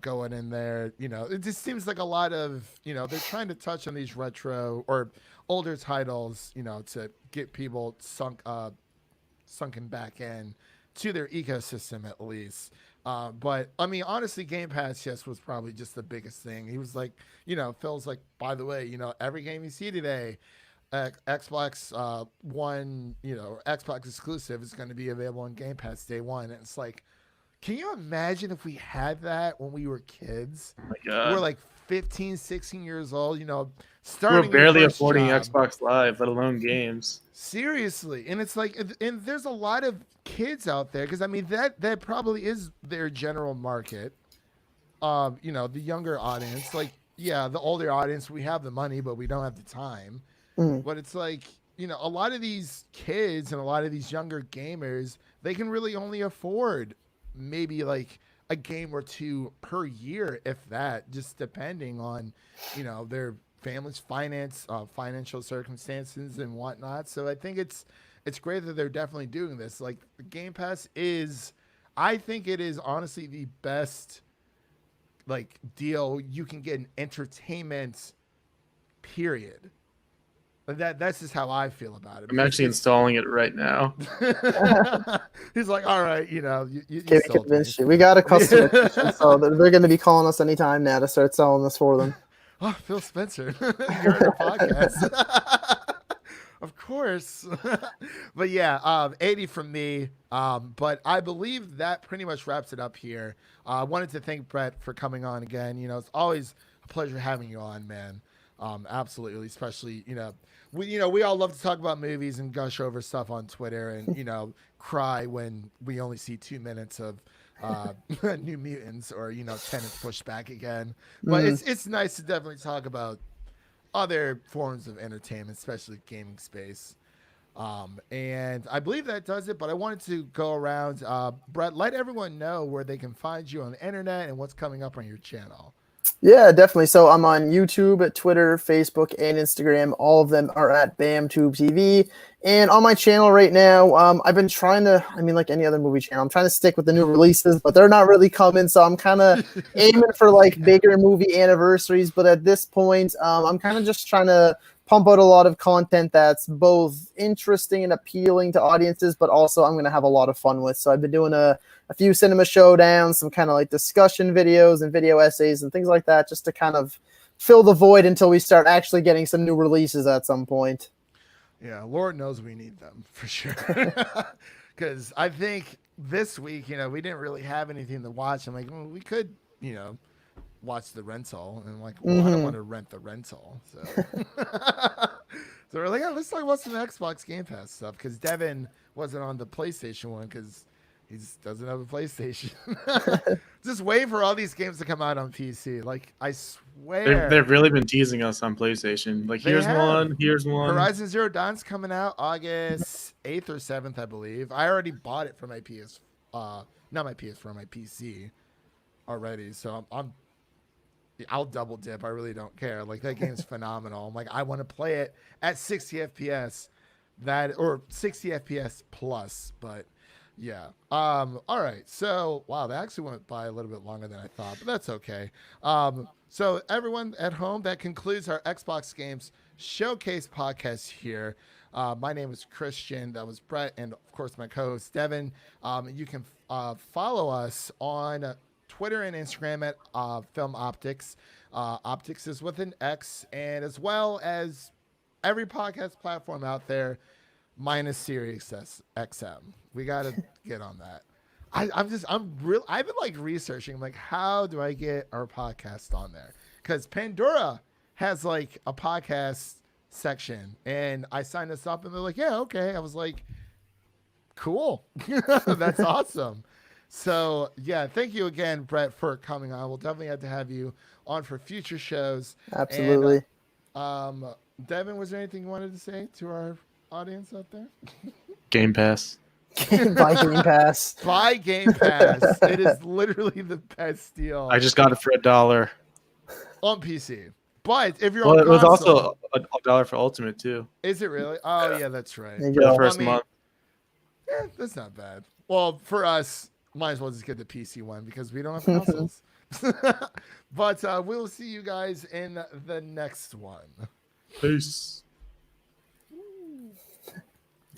going in there. It just seems like a lot of they're trying to touch on these retro or older titles, to get people sunken back in to their ecosystem at least. But I mean, honestly, Game Pass was probably just the biggest thing. He was like, Phil's like, by the way, every game you see today, Xbox One, Xbox exclusive is going to be available on Game Pass day one. And it's like, can you imagine if we had that when we were kids? Oh my God. We're like 15, 16 years old, We're starting barely your first affording job. Xbox Live, let alone games. Seriously, and it's like, and there's a lot of kids out there, because I mean that probably is their general market. The younger audience, like, yeah, the older audience, we have the money, but we don't have the time. Mm. But it's like, a lot of these kids and a lot of these younger gamers, they can really only afford maybe like a game or two per year, if that, just depending on, their family's financial circumstances and whatnot. So I think it's great that they're definitely doing this. Like, the Game Pass I think it is honestly the best like deal you can get in entertainment, period. That's just how I feel about it. I'm actually installing it right now. He's like, all right, you Can sold me. convince you. We got a customer, so they're going to be calling us anytime now to start selling this for them. Oh, Phil Spencer, you're in a podcast. Of course. But yeah, 80 from me. But I believe that pretty much wraps it up here. I wanted to thank Brett for coming on again. It's always a pleasure having you on, man. Absolutely, especially we all love to talk about movies and gush over stuff on Twitter and cry when we only see 2 minutes of New Mutants or Tenants pushed back again. But it's nice to definitely talk about other forms of entertainment, especially gaming space. And I believe that does it, but I wanted to go around. Brett, let everyone know where they can find you on the internet and what's coming up on your channel. Yeah, definitely. So I'm on YouTube, Twitter, Facebook, and Instagram. All of them are at BamTubeTV. And on my channel right now, I've been trying to, like any other movie channel, I'm trying to stick with the new releases, but they're not really coming. So I'm kind of aiming for like bigger movie anniversaries. But at this point, I'm kind of just trying to pump out a lot of content that's both interesting and appealing to audiences, but also I'm going to have a lot of fun with. So I've been doing a few cinema showdowns, some kind of like discussion videos and video essays and things like that, just to kind of fill the void until we start actually getting some new releases at some point. Yeah, Lord knows we need them for sure. Because I think this week, we didn't really have anything to watch. I'm like, well, we could, watch the rental. And I'm like, well, I don't want to rent the rental. So, so we're like, yeah, let's talk about some Xbox Game Pass stuff. Because Devin wasn't on the PlayStation one because he just doesn't have a PlayStation. Just wait for all these games to come out on PC. Like, I swear. They've really been teasing us on PlayStation. Like, here's one. Horizon Zero Dawn's coming out August 8th or 7th, I believe. I already bought it for my not my PS4, my PC already. So I'll double dip. I really don't care. Like, that game's phenomenal. I'm like, I want to play it at 60 FPS, or 60 FPS plus. But Yeah. All right. So, wow, that actually went by a little bit longer than I thought, but that's okay. So everyone at home, that concludes our Xbox Games Showcase podcast here. My name is Christian. That was Brett, and of course my co-host Devin. You can follow us on Twitter and Instagram at Film Optics. Optics is with an X, and as well as every podcast platform out there minus Sirius XM. We got to get on that. I've been like researching, like, how do I get our podcast on there? Because Pandora has like a podcast section, and I signed us up, and they're like, yeah, okay. I was like, cool. That's awesome. So, yeah, thank you again, Brett, for coming on. We'll definitely have to have you on for future shows. Absolutely. And, Devin, was there anything you wanted to say to our audience out there? Game Pass. Buy Game Pass. Buy Game Pass. It is literally the best deal I just got it for $1. on PC. But if you're Well, on it was console, also $1 for Ultimate too. is it really? Oh, yeah, that's right. There you For the go. first I mean, month. Yeah, that's not bad. Well, for us, might as well just get the PC one because we don't have consoles. But we'll see you guys in the next one. Peace.